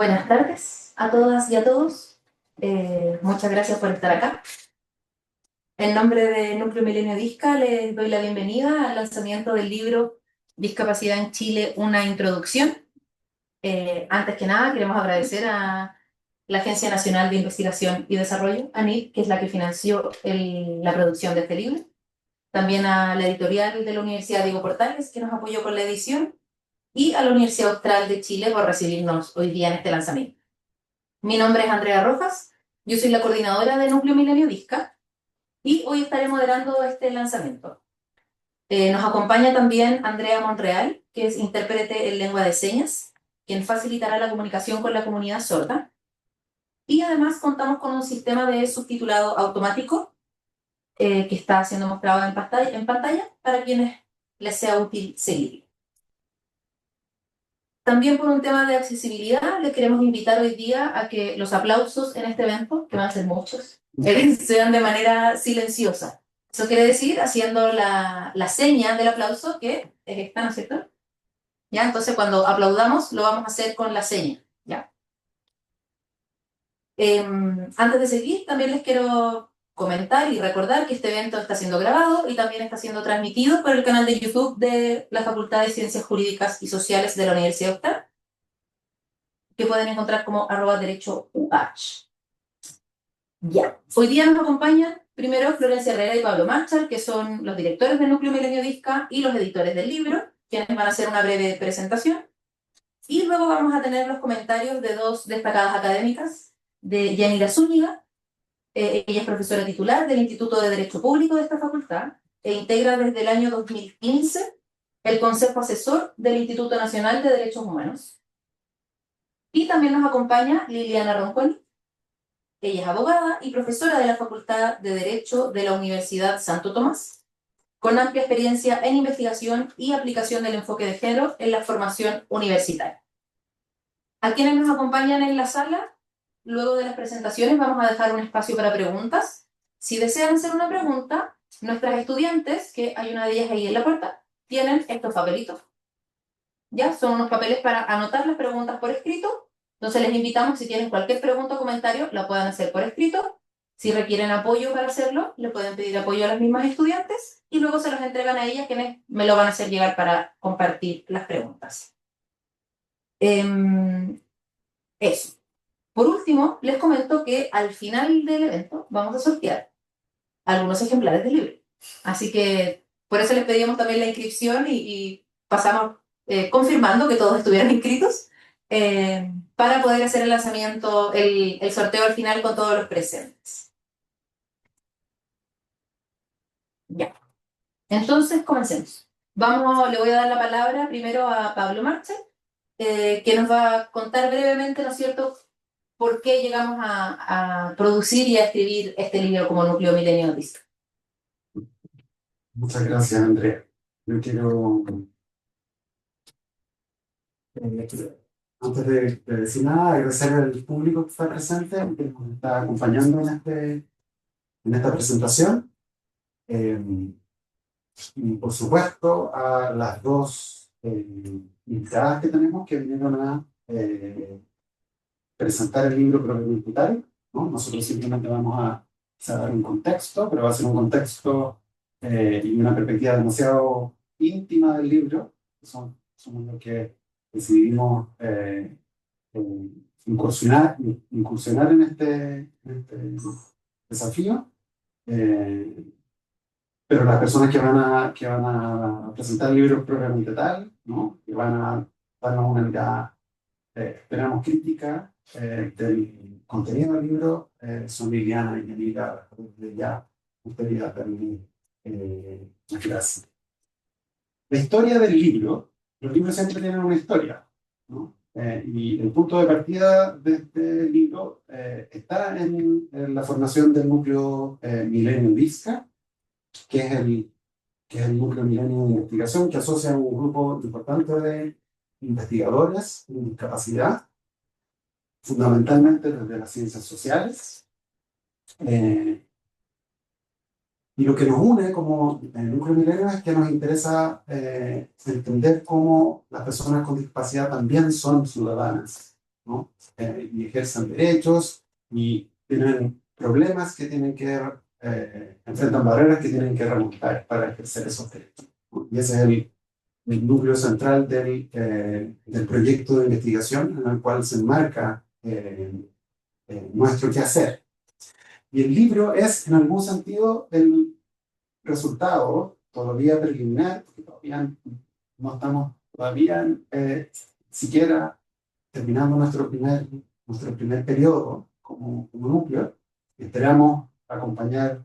Buenas tardes a todas y a todos. Muchas gracias por estar acá. En nombre de Núcleo Milenio Disca les doy la bienvenida al lanzamiento del libro Discapacidad en Chile, una introducción. Antes que nada, queremos agradecer a la Agencia Nacional de Investigación y Desarrollo, ANID, que es la que financió la producción de este libro. También a la editorial de la Universidad Diego Portales, que nos apoyó con la edición, y a la Universidad Austral de Chile por recibirnos hoy día en este lanzamiento. Mi nombre es Andrea Rojas, yo soy la coordinadora de Núcleo Milenio Disca y hoy estaré moderando este lanzamiento. Nos acompaña también Andrea Monreal, que es intérprete en lengua de señas, quien facilitará la comunicación con la comunidad sorda. Y además contamos con un sistema de subtitulado automático que está siendo mostrado en pantalla para quienes les sea útil seguirlo. También por un tema de accesibilidad, les queremos invitar hoy día a que los aplausos en este evento, que van a ser muchos, sean de manera silenciosa. Eso quiere decir haciendo la seña del aplauso, que es esta, ¿no es cierto? ¿Ya? Entonces, cuando aplaudamos, lo vamos a hacer con la seña, ¿ya? Antes de seguir, también les quiero comentar y recordar que este evento está siendo grabado y también está siendo transmitido por el canal de YouTube de la Facultad de Ciencias Jurídicas y Sociales de la Universidad de Octa, que pueden encontrar como @derecho_UH. Ya. Hoy día nos acompañan primero Florencia Herrera y Pablo Marchal, que son los directores del Núcleo Milenio Disca y los editores del libro, quienes van a hacer una breve presentación. Y luego vamos a tener los comentarios de dos destacadas académicas, de Yanira Zúñiga. Ella es profesora titular del Instituto de Derecho Público de esta facultad e integra desde el año 2015 el Consejo Asesor del Instituto Nacional de Derechos Humanos. Y también nos acompaña Liliana Ronconi. Ella es abogada y profesora de la Facultad de Derecho de la Universidad Santo Tomás, con amplia experiencia en investigación y aplicación del enfoque de género en la formación universitaria. A quienes nos acompañan en la sala, luego de las presentaciones vamos a dejar un espacio para preguntas. Si desean hacer una pregunta, nuestras estudiantes, que hay una de ellas ahí en la puerta, tienen estos papelitos. ¿Ya? Son unos papeles para anotar las preguntas por escrito. Entonces les invitamos, si tienen cualquier pregunta o comentario, la puedan hacer por escrito. Si requieren apoyo para hacerlo, le pueden pedir apoyo a las mismas estudiantes y luego se los entregan a ellas, quienes me lo van a hacer llegar para compartir las preguntas. Eso. Por último, les comento que al final del evento vamos a sortear algunos ejemplares del libro. Así que por eso les pedíamos también la inscripción y pasamos confirmando que todos estuvieran inscritos para poder hacer el lanzamiento, el sorteo al final con todos los presentes. Ya. Entonces, comencemos. Le voy a dar la palabra primero a Pablo Marchal, que nos va a contar brevemente, ¿no es cierto?, por qué llegamos a producir y a escribir este libro como Núcleo Milenio Disc. Muchas gracias, Andrea. Yo quiero, antes de decir nada, agradecer al público que está presente, que nos está acompañando en esta presentación. Y por supuesto a las dos invitadas que tenemos que vinieron a presentar el libro Propietario, ¿no? Nosotros simplemente vamos a dar un contexto, pero va a ser un contexto y una perspectiva demasiado íntima del libro. Somos los que decidimos incursionar en este desafío. Pero las personas que van a presentar el libro propiamente tal, ¿no? Que van a darnos una mirada, esperamos, crítica del contenido del libro, son Liliana y Yanira. Desde ya ustedes ya terminé las clases. La historia del libro, los libros siempre tienen una historia, ¿no? Y el punto de partida de este libro está en la formación del núcleo Milenio Disca, que es el núcleo Milenio de Investigación, que asocia a un grupo importante de investigadores en discapacidad, fundamentalmente desde las ciencias sociales. Y lo que nos une como el núcleo Milenio es que nos interesa entender cómo las personas con discapacidad también son ciudadanas, ¿no? Y ejercen derechos y tienen problemas que tienen que, enfrentan barreras que tienen que remontar para ejercer esos derechos, ¿no? Y ese es el núcleo central del proyecto de investigación en el cual se enmarca nuestro quehacer. Y el libro es, en algún sentido, el resultado todavía preliminar, porque todavía no estamos todavía siquiera terminando nuestro primer periodo como núcleo. Esperamos acompañar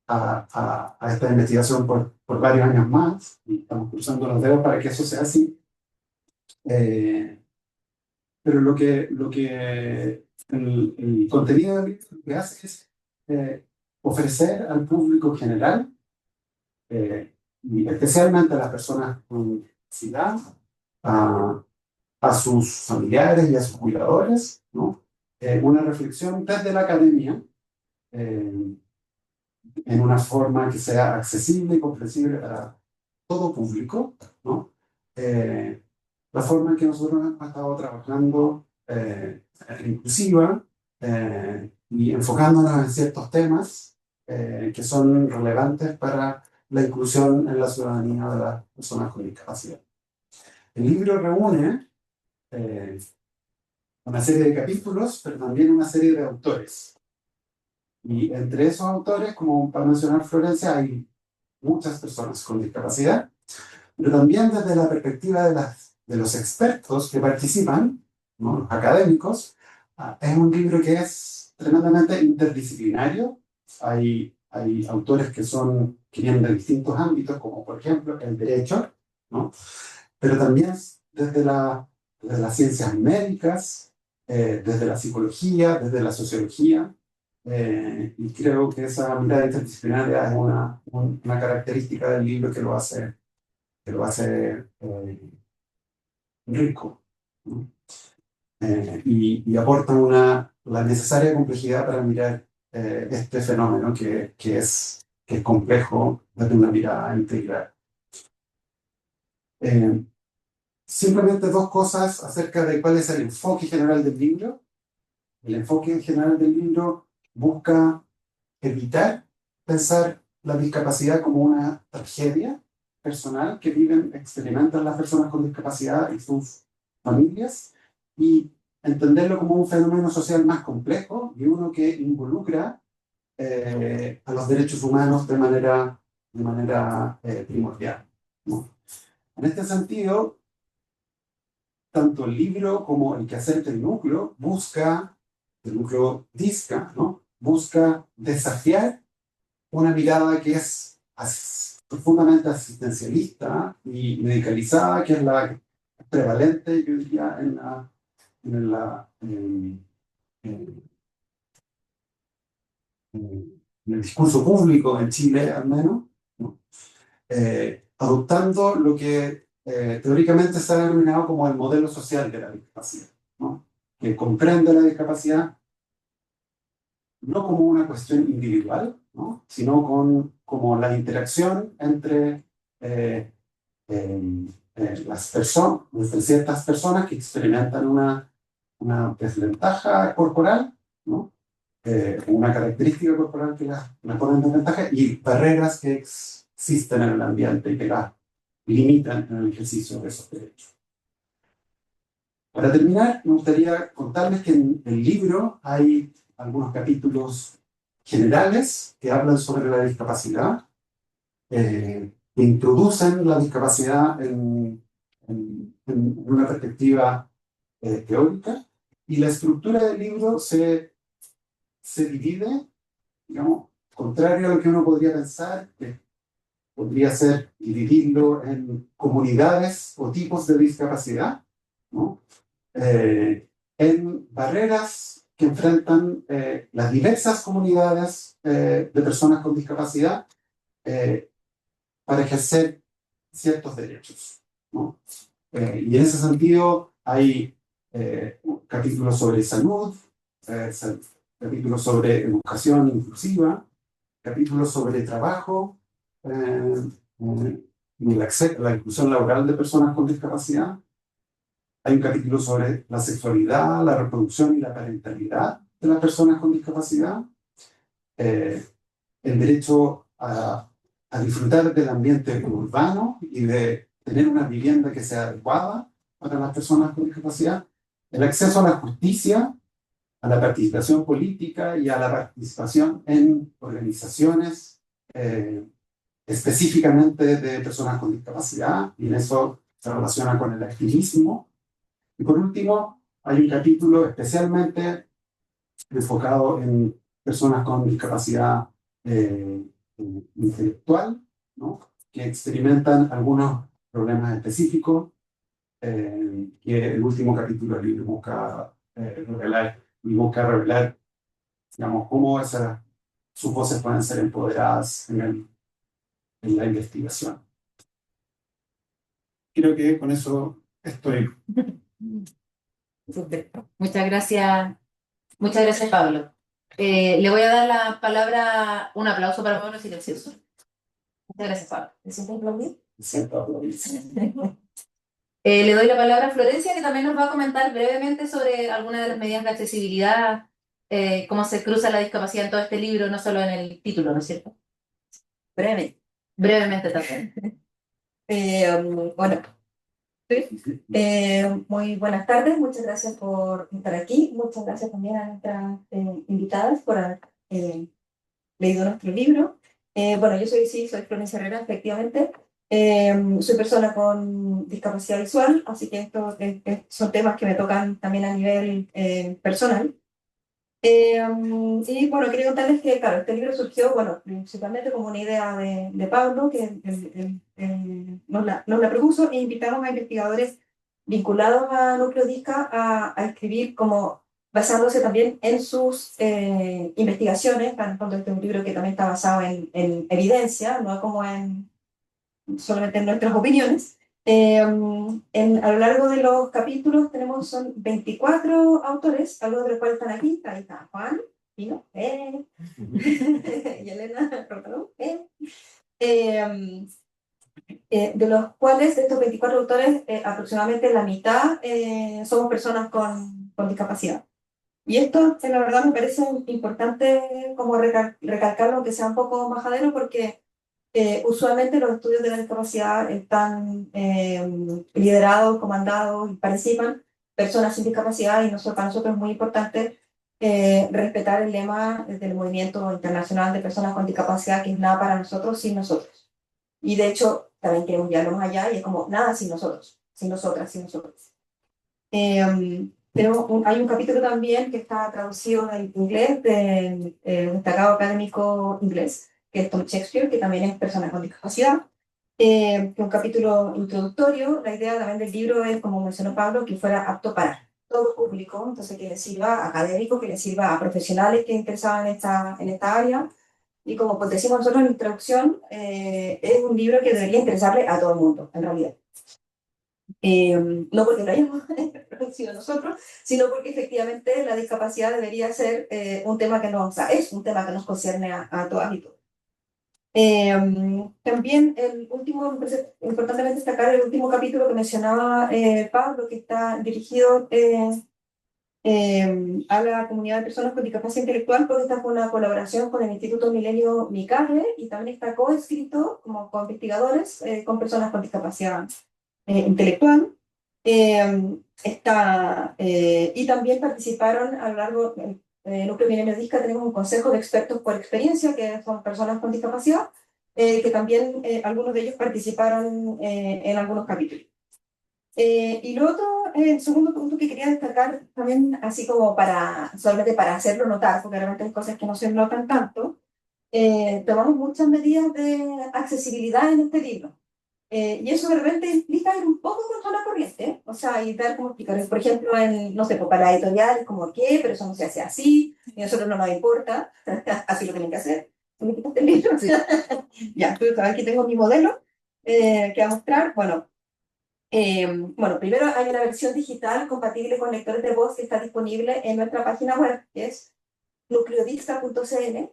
a esta investigación por varios años más y estamos cruzando los dedos para que eso sea así. Pero el contenido del libro lo que hace es ofrecer al público general, y especialmente a las personas con discapacidad, a, a sus familiares y a sus cuidadores, ¿no? Una reflexión desde la academia, eh, en una forma que sea accesible y comprensible para todo público, ¿no? La forma en que nosotros hemos estado trabajando inclusiva, y enfocándonos en ciertos temas que son relevantes para la inclusión en la ciudadanía de las personas con discapacidad. El libro reúne una serie de capítulos, pero también una serie de autores. Y entre esos autores, como para mencionar Florencia, hay muchas personas con discapacidad, pero también desde la perspectiva de los expertos que participan, ¿no? Los académicos. Es un libro que es tremendamente interdisciplinario. Hay autores que vienen de distintos ámbitos, como por ejemplo el derecho, ¿no? Pero también desde las ciencias médicas, desde la psicología, desde la sociología, y creo que esa mirada interdisciplinaria es una característica del libro que lo hace rico, ¿no? Y aporta la necesaria complejidad para mirar este fenómeno que es complejo desde una mirada integral. Eh, Simplemente dos cosas acerca de cuál es el enfoque general del libro. El enfoque general del libro busca evitar pensar la discapacidad como una tragedia personal que experimentan las personas con discapacidad y sus familias, y entenderlo como un fenómeno social más complejo y uno que involucra a los derechos humanos de manera primordial, ¿no? En este sentido, tanto el libro como el quehacer del núcleo el núcleo DISCA, ¿no? Busca desafiar una mirada que es profundamente asistencialista y medicalizada, que es la prevalente, yo diría, en en el discurso público en Chile, al menos, ¿no? Adoptando lo que teóricamente se ha denominado como el modelo social de la discapacidad, ¿no? Que comprende la discapacidad no como una cuestión individual, ¿no? Sino como la interacción eh, las personas, entre ciertas personas que experimentan una desventaja corporal, ¿no? Una característica corporal que la pone en desventaja, y barreras que existen en el ambiente y que las limitan en el ejercicio de esos derechos. Para terminar, me gustaría contarles que en el libro hay algunos capítulos generales que hablan sobre la discapacidad, que introducen la discapacidad en una perspectiva teórica, y la estructura del libro se divide, digamos, contrario a lo que uno podría pensar, que podría ser dividirlo en comunidades o tipos de discapacidad, ¿no? En barreras que enfrentan las diversas comunidades de personas con discapacidad eh, para ejercer ciertos derechos, ¿no? Y en ese sentido hay capítulos sobre salud, eh, capítulos sobre educación inclusiva, capítulos sobre trabajo, y la inclusión laboral de personas con discapacidad, Hay un capítulo sobre la sexualidad, la reproducción y la parentalidad de las personas con discapacidad. Eh, el derecho a disfrutar del ambiente urbano y de tener una vivienda que sea adecuada para las personas con discapacidad. El acceso a la justicia, a la participación política y a la participación en organizaciones específicamente de personas con discapacidad, y en eso se relaciona con el activismo. Y por último, hay un capítulo especialmente enfocado en personas con discapacidad intelectual, ¿no? Que experimentan algunos problemas específicos, que el último capítulo del libro busca revelar, digamos, cómo sus voces pueden ser empoderadas en la investigación. Creo que con eso estoy. Súper. Muchas gracias, Pablo. Le voy a dar la palabra, un aplauso para Pablo silencioso. Muchas gracias, Pablo. ¿Te sientes aplaudido? Siento. Le doy la palabra a Florencia, que también nos va a comentar brevemente sobre algunas de las medidas de accesibilidad, cómo se cruza la discapacidad en todo este libro, no solo en el título, ¿no es cierto? Brevemente. Brevemente también. Bueno, sí. Muy buenas tardes, muchas gracias por estar aquí, muchas gracias también a nuestras invitadas por haber leído nuestro libro. Bueno, yo soy Florencia Herrera, efectivamente. Soy persona con discapacidad visual, así que estos son temas que me tocan también a nivel personal. Y bueno, quería contarles que, claro, este libro surgió, bueno, principalmente como una idea de Pablo, que nos la propuso, e invitamos a investigadores vinculados a Núcleo Disca a escribir como basándose también en sus investigaciones. En el fondo, este es un libro que también está basado en evidencia, no como solamente en nuestras opiniones. A lo largo de los capítulos son 24 autores, algunos de los cuales están aquí. Ahí está Juan, Pino, y Elena Rotaro. De los cuales, de estos 24 autores, aproximadamente la mitad somos personas con discapacidad. Y esto, la verdad, me parece importante como recalcarlo, aunque sea un poco majadero, porque usualmente los estudios de la discapacidad están liderados, comandados y participan personas sin discapacidad, y para nosotros es muy importante respetar el lema del Movimiento Internacional de Personas con Discapacidad, que es nada para nosotros sin nosotros. Y de hecho, también queremos llevarlo más allá, y es como nada sin nosotros, sin nosotras, sin nosotros. Hay un capítulo también que está traducido en inglés de un destacado académico inglés, que es Tom Shakespeare, que también es persona con discapacidad, que es un capítulo introductorio. La idea también del libro es, como mencionó Pablo, que fuera apto para todo público, entonces que le sirva a académicos, que le sirva a profesionales que interesaban en esta área. Y como pues decimos nosotros en la introducción, es un libro que debería interesarle a todo el mundo, en realidad. No porque lo hayamos producido nosotros, sino porque efectivamente la discapacidad debería ser un tema que nos, o sea, es un tema que nos concierne a todas y todos. También importantemente destacar el último capítulo que mencionaba Pablo, que está dirigido a la comunidad de personas con discapacidad intelectual, porque está con una colaboración con el Instituto Milenio MICARE, y también está coescrito como con investigadores con personas con discapacidad intelectual. Y también participaron a lo largo del Núcleo Milenio Disca. Tenemos un consejo de expertos por experiencia, que son personas con discapacidad, que también algunos de ellos participaron en algunos capítulos. Y lo otro, el segundo punto que quería destacar también, así como solamente para hacerlo notar, porque realmente hay cosas que no se notan tanto, tomamos muchas medidas de accesibilidad en este libro. Y eso de repente implica ir un poco contra la corriente, o sea, y dar como explicar, por ejemplo, no sé, pues para la editorial es como, ¿qué? Pero eso no se hace así, y a nosotros no nos importa, así lo tienen que hacer. ¿Me quitaste el libro? Sí. Ya, entonces aquí tengo mi modelo que voy a mostrar. Bueno, primero hay una versión digital compatible con lectores de voz que está disponible en nuestra página web, que es nucleodisca.cl.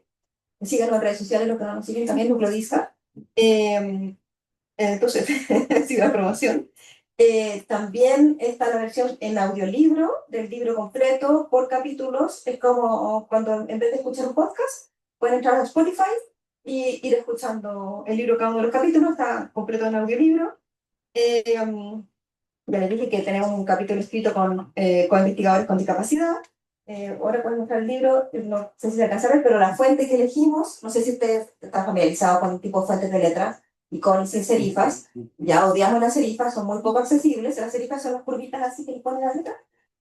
Síganos en redes sociales, los que no nos siguen también, Nucleodisca. Entonces, ha sido la promoción. También está la versión en audiolibro del libro completo por capítulos. Es como cuando en vez de escuchar un podcast, pueden entrar a Spotify y ir escuchando el libro cada uno de los capítulos. Está completo en audiolibro. Ya les dije que tenemos un capítulo escrito con investigadores con discapacidad. Ahora pueden mostrar el libro, no sé si se alcanza a ver, pero la fuente que elegimos, no sé si ustedes están familiarizados con el tipo de fuentes de letras y con y sin serifas. Ya odiamos las serifas, son muy poco accesibles. Las serifas son las curvitas así que le ponen la letra.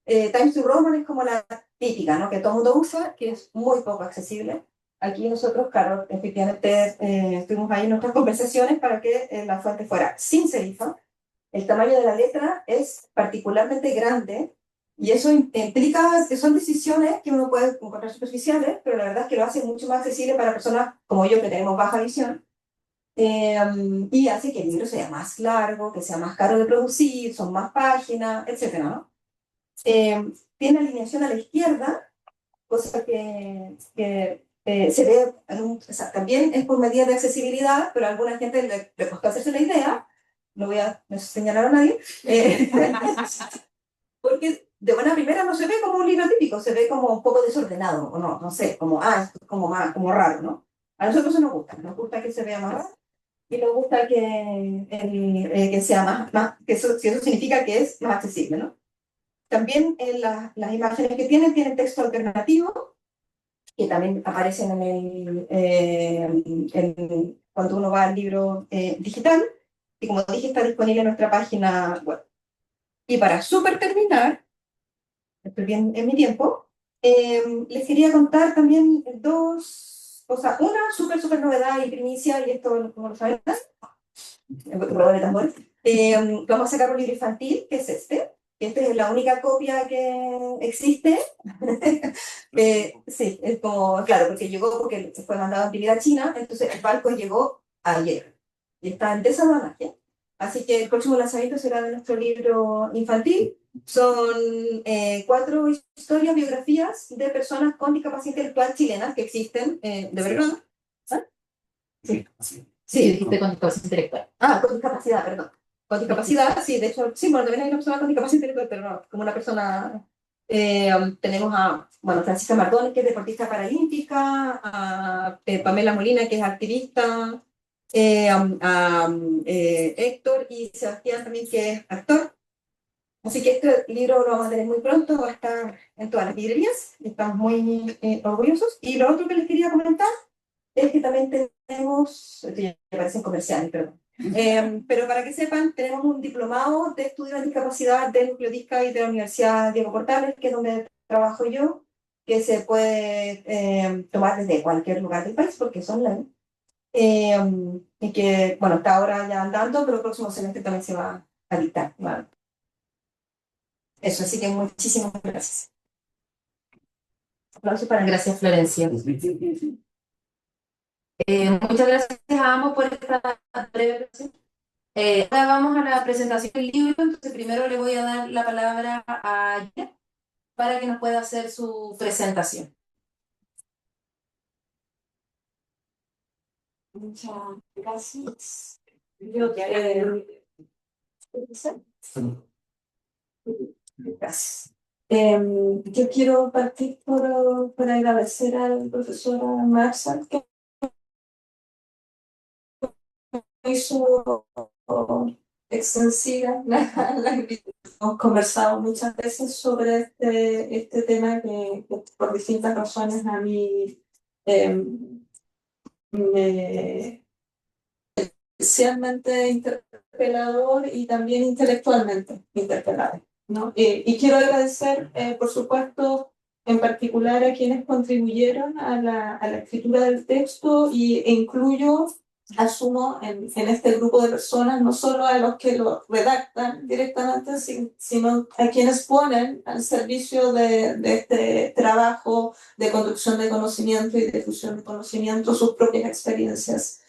Times New Roman es como la típica, ¿no? Que todo el mundo usa, que es muy poco accesible. Aquí nosotros, claro, efectivamente estuvimos ahí en nuestras conversaciones para que la fuente fuera sin serifa. El tamaño de la letra es particularmente grande y eso implica que son decisiones que uno puede encontrar superficiales, pero la verdad es que lo hace mucho más accesible para personas como yo que tenemos baja visión. Y hace que el libro sea más largo, que sea más caro de producir, son más páginas, etcétera, ¿no? Tiene alineación a la izquierda, cosa que se ve, o sea, también es por medida de accesibilidad, pero a alguna gente le costó hacerse la idea, no voy a señalar a nadie, porque de buena primera no se ve como un libro típico, se ve como un poco desordenado, o no, no sé, como, esto es como, más, como raro, ¿no? A nosotros eso nos gusta que se vea más raro, y nos gusta que sea que eso significa que es más accesible, ¿no? También las imágenes que tienen texto alternativo, que también aparecen cuando uno va al libro digital, y como dije, está disponible en nuestra página web. Y para súper terminar, estoy bien en mi tiempo, les quería contar también dos cosas. Una súper novedad y primicia, y esto como lo saben, vamos a sacar un libro infantil, que es este. Esta es la única copia que existe. Sí, es como, claro, porque llegó, porque fue mandado en Pilar a China, entonces el barco llegó ayer y está en desaduanaje. Así que el próximo lanzamiento será de nuestro libro infantil. Son 4 historias, biografías de personas con discapacidad intelectual chilenas que existen, de verdad. ¿Ah? Sí. Sí, dijiste con discapacidad intelectual. Con discapacidad, perdón. Con discapacidad, sí, de hecho, sí, bueno, también hay una persona con discapacidad intelectual, pero no, como una persona. Tenemos a, bueno, Francisca Mardones, que es deportista paralímpica, a Pamela Molina, que es activista, Héctor y Sebastián también, que es actor. Así que este libro lo vamos a tener muy pronto, va a estar en todas las librerías, estamos muy orgullosos. Y lo otro que les quería comentar es que también tenemos, esto ya parecen comerciales, pero para que sepan, tenemos un diplomado de estudio de discapacidad del Núcleo Disca y de la Universidad Diego Portales, que es donde trabajo yo, que se puede tomar desde cualquier lugar del país, porque son online. Y que, bueno, está ahora ya andando, pero el próximo semestre también se va a dictar. ¿Vale? Eso, así que muchísimas gracias. Aplausos para Gracias, Florencia. Muchas gracias a ambos por esta breve presentación. Ahora vamos a la presentación del libro, entonces primero le voy a dar la palabra a Gina para que nos pueda hacer su presentación. Muchas gracias. Gracias. Yo quiero partir por agradecer al profesor Marshall que hizo extensiva la invitación. Hemos conversado muchas veces sobre este tema que por distintas razones a mí me especialmente interpelador y también intelectualmente interpelador, ¿no? Y quiero agradecer, por supuesto, en particular a quienes contribuyeron a la escritura del texto e incluyo, asumo en este grupo de personas, no solo a los que lo redactan directamente, sino a quienes ponen al servicio de este trabajo de construcción de conocimiento y difusión de conocimiento sus propias experiencias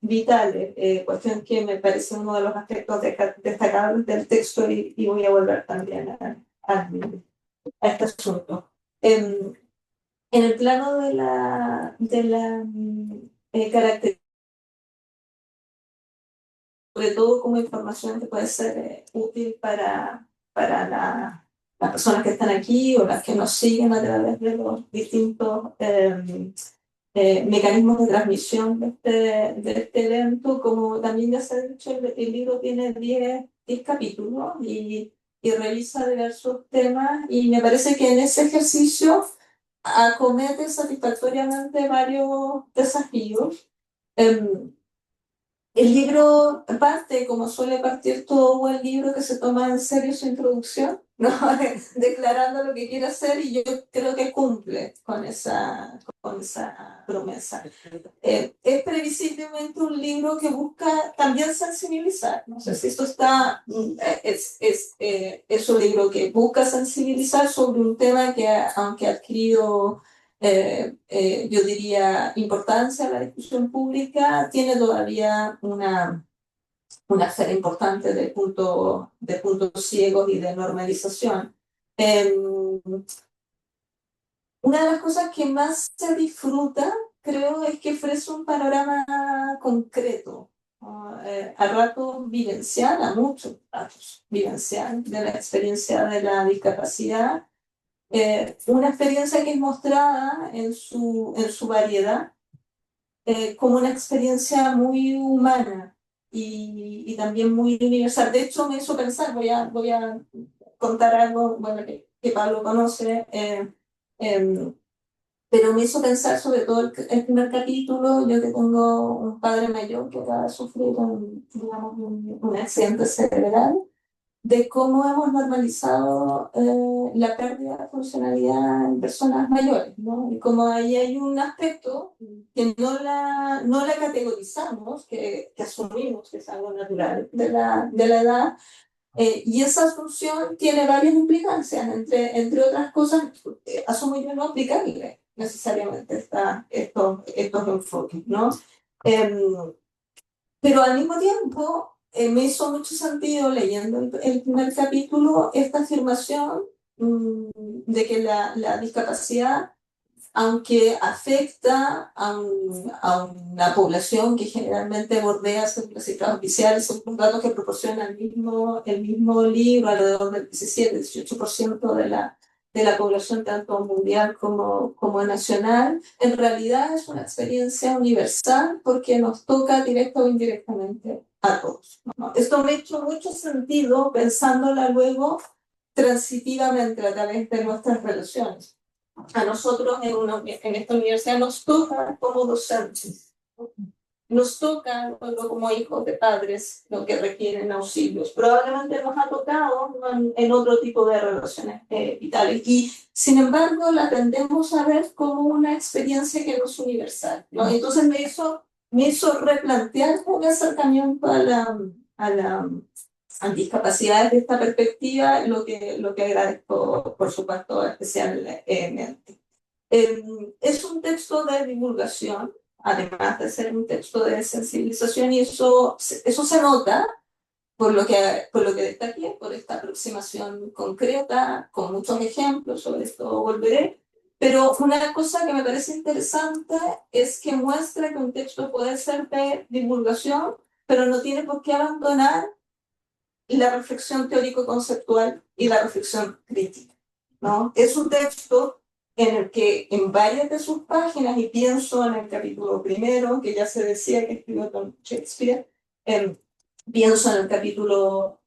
vitales, cuestión que me parece uno de los aspectos destacables del texto y voy a volver también a este asunto. En el plano de la característica sobre todo como información que puede ser útil para las personas que están aquí o las que nos siguen a través de los distintos mecanismos de transmisión de este evento. Como también ya se ha dicho, el libro tiene 10 capítulos y revisa diversos temas, y me parece que en ese ejercicio acomete satisfactoriamente varios desafíos. El libro parte, como suele partir todo buen libro que se toma en serio su introducción, ¿no? Declarando lo que quiere hacer, y yo creo que cumple con esa promesa. Es previsiblemente un libro que busca también sensibilizar. No sé si esto está... es un libro que busca sensibilizar sobre un tema que, aunque ha adquirido yo diría, importancia en la discusión pública, tiene todavía una esfera importante de puntos ciegos y de normalización. Una de las cosas que más se disfruta, creo, es que ofrece un panorama concreto, ¿no? A ratos vivencial, a muchos ratos vivencial, de la experiencia de la discapacidad. Una experiencia que es mostrada en su variedad como una experiencia muy humana y también muy universal. De hecho, me hizo pensar, voy a contar algo, bueno, que Pablo conoce, pero me hizo pensar sobre todo el primer capítulo. Yo que tengo un padre mayor que acaba de sufrir digamos, un accidente cerebral, de cómo hemos normalizado la pérdida de funcionalidad en personas mayores, ¿no? Y como ahí hay un aspecto que no la categorizamos, que asumimos que es algo natural de la edad, y esa asunción tiene varias implicancias, entre otras cosas, asumo yo no aplicarle necesariamente estos enfoques, ¿no? Em, pero al mismo tiempo, me hizo mucho sentido leyendo el primer capítulo esta afirmación de que la discapacidad, aunque afecta a una población que generalmente bordea las cifras oficiales, son datos que proporciona el mismo libro, alrededor del 17-18% de la población, tanto mundial como nacional, en realidad es una experiencia universal porque nos toca directa o indirectamente a todos, ¿no? Esto me ha hecho mucho sentido pensándola luego transitivamente a través de nuestras relaciones. A nosotros en esta universidad nos toca como docentes, nos toca luego como hijos de padres lo que requieren auxilios. Probablemente nos ha tocado, ¿no?, en otro tipo de relaciones vitales, y sin embargo la tendemos a ver como una experiencia que no es universal, ¿no? Entonces me hizo replantear un acercamiento a la discapacidad desde esta perspectiva, lo que agradezco, por supuesto, especialmente. Es un texto de divulgación, además de ser un texto de sensibilización, y eso se nota por lo que destaqué, por esta aproximación concreta, con muchos ejemplos, sobre esto volveré. Pero una cosa que me parece interesante es que muestra que un texto puede ser de divulgación, pero no tiene por qué abandonar la reflexión teórico-conceptual y la reflexión crítica, ¿no? Es un texto en el que en varias de sus páginas, y pienso en el capítulo primero, que ya se decía que escribió con Shakespeare, pienso en el capítulo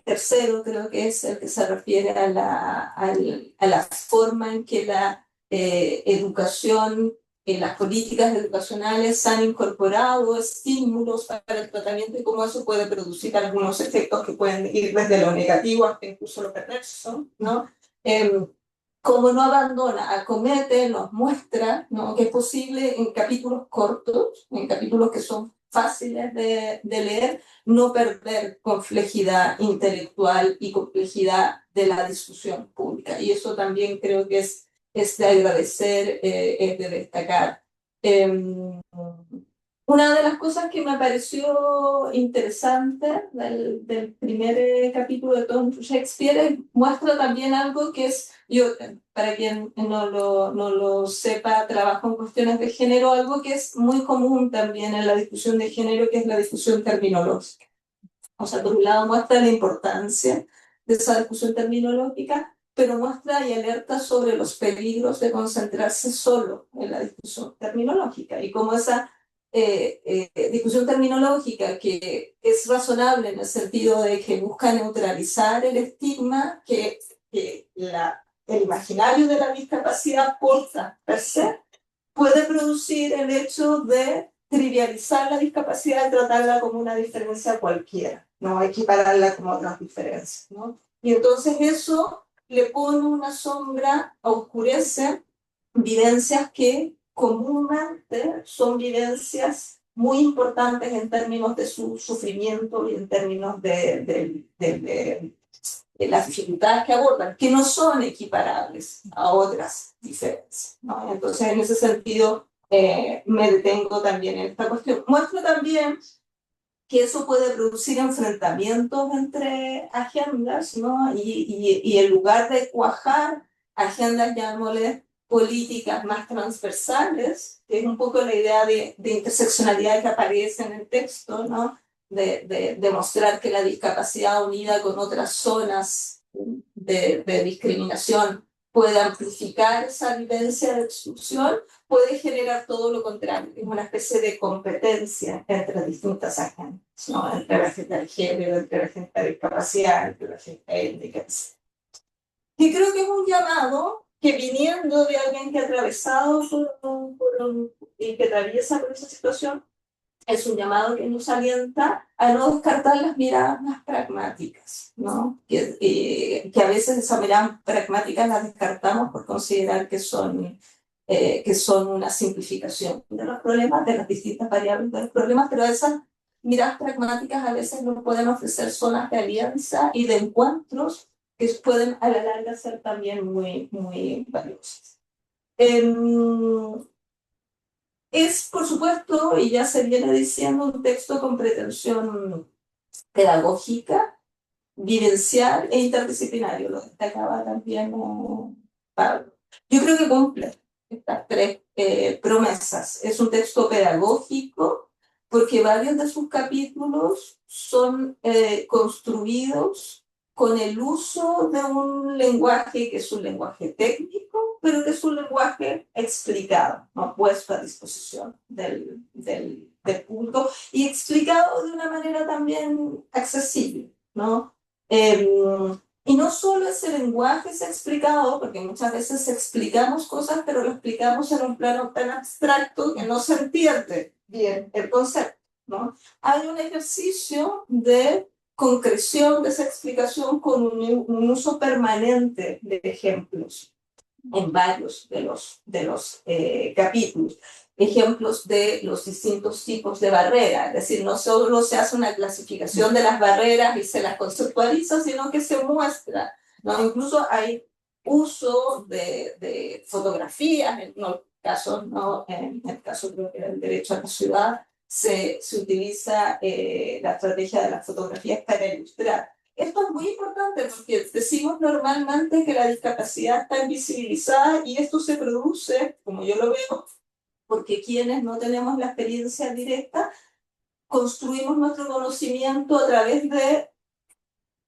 tercero, creo que es el que se refiere a la forma en que la educación, las políticas educacionales han incorporado estímulos para el tratamiento y cómo eso puede producir algunos efectos que pueden ir desde lo negativo hasta incluso lo perverso, ¿no? Como no abandona, acomete, nos muestra, ¿no?, que es posible en capítulos cortos, en capítulos que son fáciles de leer, no perder complejidad intelectual y complejidad de la discusión pública. Y eso también creo que es de agradecer, es de destacar. Una de las cosas que me pareció interesante del primer capítulo de Tom Shakespeare muestra también algo que es, yo, para quien no lo sepa, trabajo en cuestiones de género, algo que es muy común también en la discusión de género, que es la discusión terminológica. O sea, por un lado muestra la importancia de esa discusión terminológica, pero muestra y alerta sobre los peligros de concentrarse solo en la discusión terminológica y cómo esa discusión terminológica, que es razonable en el sentido de que busca neutralizar el estigma que el imaginario de la discapacidad porta per se, puede producir el hecho de trivializar la discapacidad y tratarla como una diferencia cualquiera, no equipararla como otras diferencias, ¿no? Y entonces eso le pone una sombra, oscurece vivencias que comúnmente son vivencias muy importantes en términos de su sufrimiento y en términos de las dificultades que abordan, que no son equiparables a otras diferencias, ¿no? Entonces, en ese sentido, me detengo también en esta cuestión. Muestro también que eso puede producir enfrentamientos entre agendas, ¿no? Y en lugar de cuajar agendas, llamémosle, políticas más transversales, que es un poco la idea de interseccionalidad que aparece en el texto, ¿no? De demostrar que la discapacidad unida con otras zonas de discriminación puede amplificar esa vivencia de exclusión, puede generar todo lo contrario, es una especie de competencia entre distintas agendas, ¿no? Entre la gente del género, entre la gente de discapacidad, entre la gente étnica, etc. Y creo que es un llamado que viniendo de alguien que ha atravesado y que atraviesa por esa situación, es un llamado que nos alienta a no descartar las miradas más pragmáticas, ¿no? Que a veces esas miradas pragmáticas las descartamos por considerar que son una simplificación de los problemas, de las distintas variables de los problemas, pero esas miradas pragmáticas a veces nos pueden ofrecer zonas de alianza y de encuentros que pueden a la larga ser también muy, muy valiosas. Es, por supuesto, y ya se viene diciendo, un texto con pretensión pedagógica, vivencial e interdisciplinario, lo destacaba también Pablo. Yo creo que cumple estas tres promesas. Es un texto pedagógico porque varios de sus capítulos son construidos con el uso de un lenguaje que es un lenguaje técnico, pero que es un lenguaje explicado, ¿no? Puesto a disposición del público y explicado de una manera también accesible, ¿no? Y no solo ese lenguaje es explicado, porque muchas veces explicamos cosas, pero lo explicamos en un plano tan abstracto que no se entiende bien el concepto, ¿no? Hay un ejercicio de concreción de esa explicación con un uso permanente de ejemplos en varios de los capítulos. Ejemplos de los distintos tipos de barreras, es decir, no solo se hace una clasificación de las barreras y se las conceptualiza, sino que se muestra, ¿no? Incluso hay uso de fotografías, en los casos, ¿no? En el caso creo que del derecho a la ciudad, se utiliza la estrategia de las fotografías para ilustrar. Esto es muy importante porque decimos normalmente que la discapacidad está invisibilizada y esto se produce, como yo lo veo, porque quienes no tenemos la experiencia directa, construimos nuestro conocimiento a través de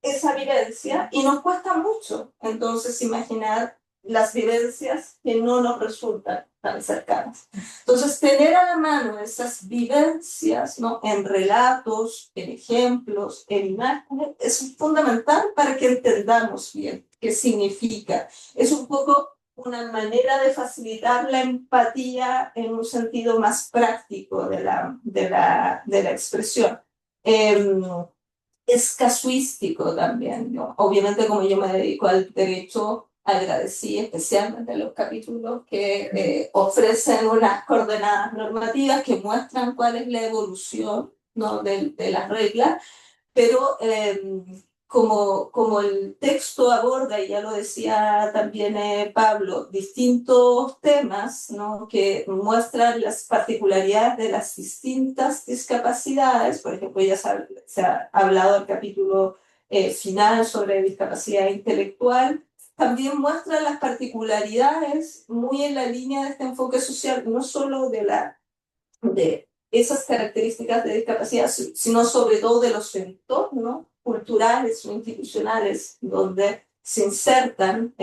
esa vivencia y nos cuesta mucho entonces imaginar las vivencias que no nos resultan tan cercanas. Entonces, tener a la mano esas vivencias, ¿no? En relatos, en ejemplos, en imágenes, es fundamental para que entendamos bien qué significa. Es un poco una manera de facilitar la empatía en un sentido más práctico de la expresión. Es casuístico también, ¿no? Obviamente, como yo me dedico al derecho, agradecí especialmente los capítulos que ofrecen unas coordenadas normativas que muestran cuál es la evolución, ¿no? de las reglas, pero como el texto aborda, y ya lo decía también Pablo, distintos temas, ¿no? Que muestran las particularidades de las distintas discapacidades. Por ejemplo, ya se ha hablado del capítulo final sobre discapacidad intelectual. También muestra las particularidades muy en la línea de este enfoque social, no solo de esas características de discapacidad, sino sobre todo de los entornos culturales o institucionales donde se insertan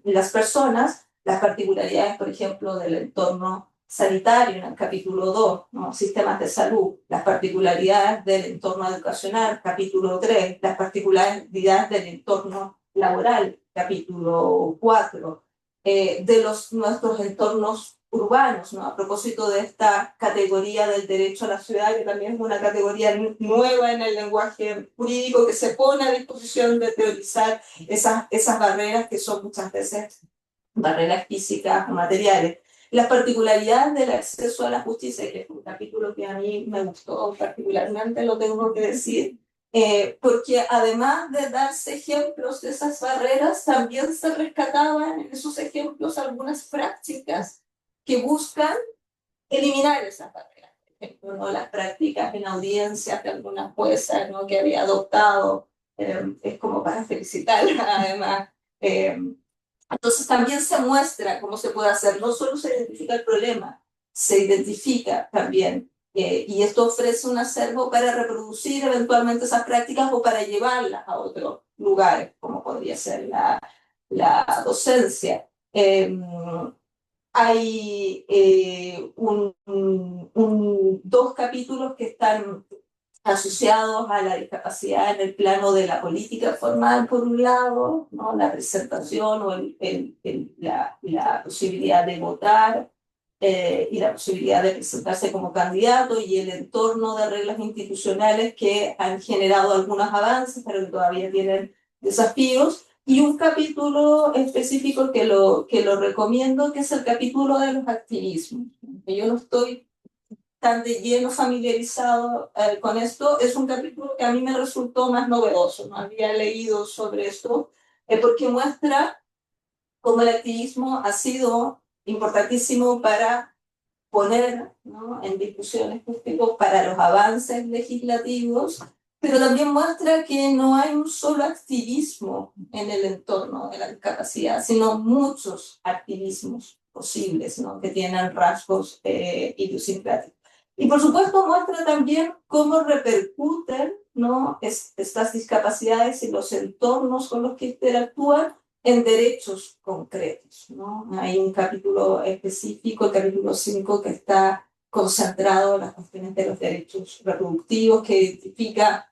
las personas, las particularidades, por ejemplo, del entorno sanitario en el capítulo 2, ¿no? Sistemas de salud, las particularidades del entorno educacional, capítulo 3, las particularidades del entorno laboral, capítulo 4, de nuestros entornos urbanos, ¿no? A propósito de esta categoría del derecho a la ciudad, que también es una categoría nueva en el lenguaje jurídico que se pone a disposición de teorizar esas barreras que son muchas veces barreras físicas o materiales. Las particularidades del acceso a la justicia, que es un capítulo que a mí me gustó particularmente, lo tengo que decir, porque además de darse ejemplos de esas barreras, también se rescataban en esos ejemplos algunas prácticas que buscan eliminar esas barreras. Por ejemplo, ¿no? Las prácticas en audiencias de alguna jueza, ¿no? Que había adoptado, es como para felicitarla además. Entonces también se muestra cómo se puede hacer, no solo se identifica el problema, se identifica también, y esto ofrece un acervo para reproducir eventualmente esas prácticas o para llevarlas a otros lugares, como podría ser la docencia. Hay dos capítulos que están asociados a la discapacidad en el plano de la política formal, por un lado, ¿no? La presentación o la posibilidad de votar y la posibilidad de presentarse como candidato, y el entorno de reglas institucionales que han generado algunos avances, pero que todavía tienen desafíos. Y un capítulo específico que lo recomiendo, que es el capítulo de los activismos. Yo no estoy tan de lleno familiarizado con esto. Es un capítulo que a mí me resultó más novedoso, no había leído sobre esto, porque muestra cómo el activismo ha sido importantísimo para poner, ¿no? En discusiones públicas para los avances legislativos, pero también muestra que no hay un solo activismo en el entorno de la discapacidad, sino muchos activismos posibles, ¿no? Que tienen rasgos idiosincráticos. Y por supuesto muestra también cómo repercuten, ¿no? Estas discapacidades y los entornos con los que interactúan en derechos concretos, ¿no? Hay un capítulo específico, el capítulo 5, que está concentrado en las cuestiones de los derechos reproductivos, que identifica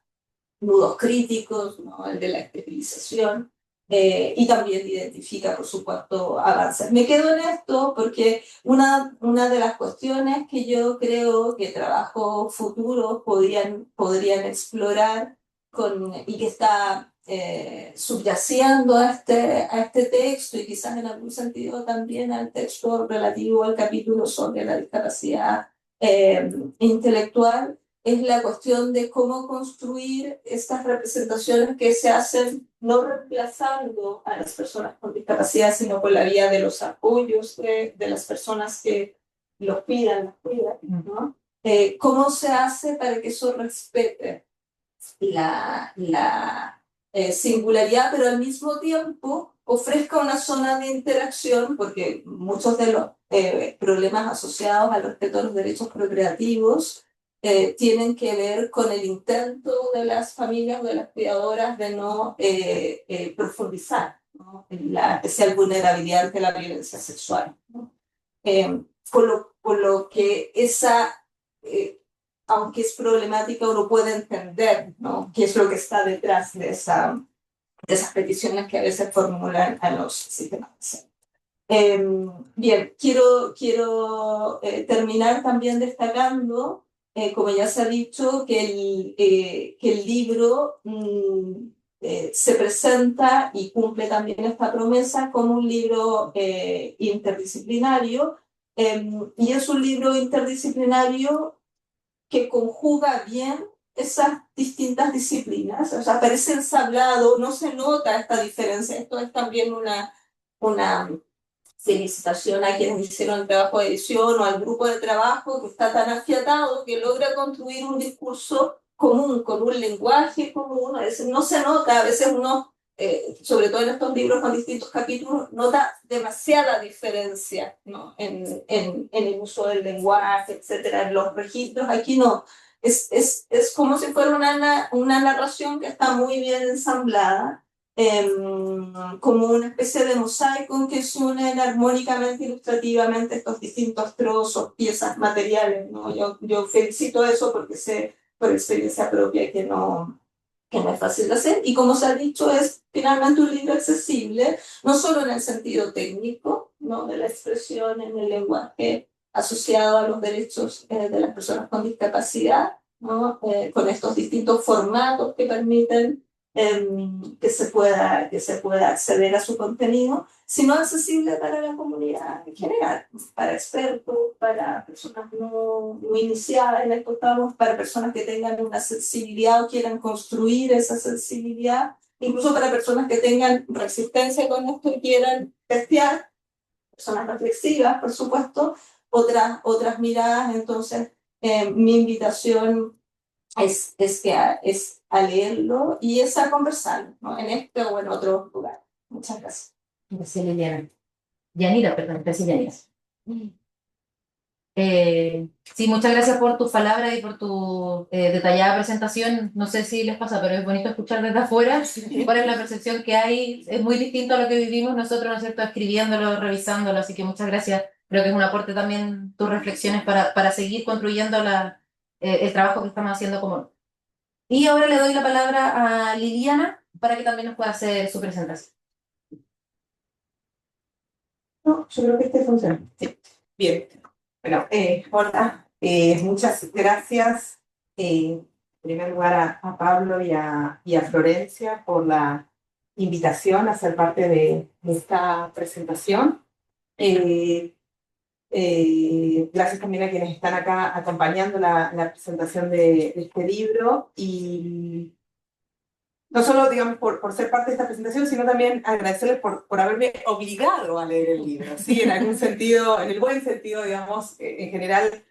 nudos críticos, ¿no? El de la esterilización, y también identifica, por supuesto, avances. Me quedo en esto porque una de las cuestiones que yo creo que trabajos futuros podrían explorar y que está subyaciendo a este texto, y quizás en algún sentido también al texto relativo al capítulo sobre la discapacidad intelectual, es la cuestión de cómo construir estas representaciones que se hacen no reemplazando a las personas con discapacidad, sino por la vía de los apoyos de las personas que los cuidan, ¿no? ¿Cómo se hace para que eso respete la singularidad, pero al mismo tiempo ofrezca una zona de interacción? Porque muchos de los problemas asociados al respeto de los derechos procreativos tienen que ver con el intento de las familias o de las cuidadoras de no profundizar, ¿no? En la especial vulnerabilidad ante la violencia sexual, ¿no? Por lo que aunque es problemática, uno puede entender, ¿no? Qué es lo que está detrás de esas peticiones que a veces formulan a los sistemas de salud. Bien, quiero terminar también destacando, como ya se ha dicho, que el libro se presenta y cumple también esta promesa como un libro interdisciplinario, y es un libro interdisciplinario que conjuga bien esas distintas disciplinas, o sea, parece ensablado, no se nota esta diferencia. Esto es también una felicitación a quienes hicieron el trabajo de edición o al grupo de trabajo que está tan afiatado que logra construir un discurso común, con un lenguaje común. A veces no se nota, a veces uno, sobre todo en estos libros con distintos capítulos, nota demasiada diferencia, ¿no? en el uso del lenguaje, etcétera, en los registros. Aquí no. Es como si fuera una narración que está muy bien ensamblada, como una especie de mosaico en que se unen armónicamente, ilustrativamente estos distintos trozos, piezas materiales, ¿no? Yo felicito eso porque sé por experiencia propia que no es fácil de hacer. Y como se ha dicho, es finalmente un libro accesible, no solo en el sentido técnico, ¿no? De la expresión en el lenguaje asociado a los derechos de las personas con discapacidad, ¿no? Con estos distintos formatos que permiten que se pueda acceder a su contenido, sino accesible para la comunidad en general, para expertos, para personas no iniciadas en estos campos, para personas que tengan una sensibilidad o quieran construir esa sensibilidad, incluso para personas que tengan resistencia con esto y quieran testear, personas reflexivas, por supuesto, otras miradas. Entonces, mi invitación es a leerlo y es a conversarlo, ¿no? En este o en otro lugar. Muchas gracias. Gracias, Liliana. Yanira, perdón, gracias, Yanira. Sí, muchas gracias por tus palabras y por tu detallada presentación. No sé si les pasa, pero es bonito escuchar desde afuera cuál es la percepción que hay. Es muy distinto a lo que vivimos nosotros, ¿no es cierto?, escribiéndolo, revisándolo. Así que muchas gracias. Creo que es un aporte también tus reflexiones para seguir construyendo el trabajo que estamos haciendo como. Y ahora le doy la palabra a Liliana para que también nos pueda hacer su presentación. No, yo creo que este funciona. Sí. Bien. Bueno, hola. Muchas gracias, en primer lugar, a Pablo y a Florencia por la invitación a ser parte de esta presentación. Gracias también a quienes están acá acompañando la presentación de este libro. Y no solo, digamos, por ser parte de esta presentación, sino también agradecerles por haberme obligado a leer el libro, ¿sí? En algún sentido, en el buen sentido, digamos, en general,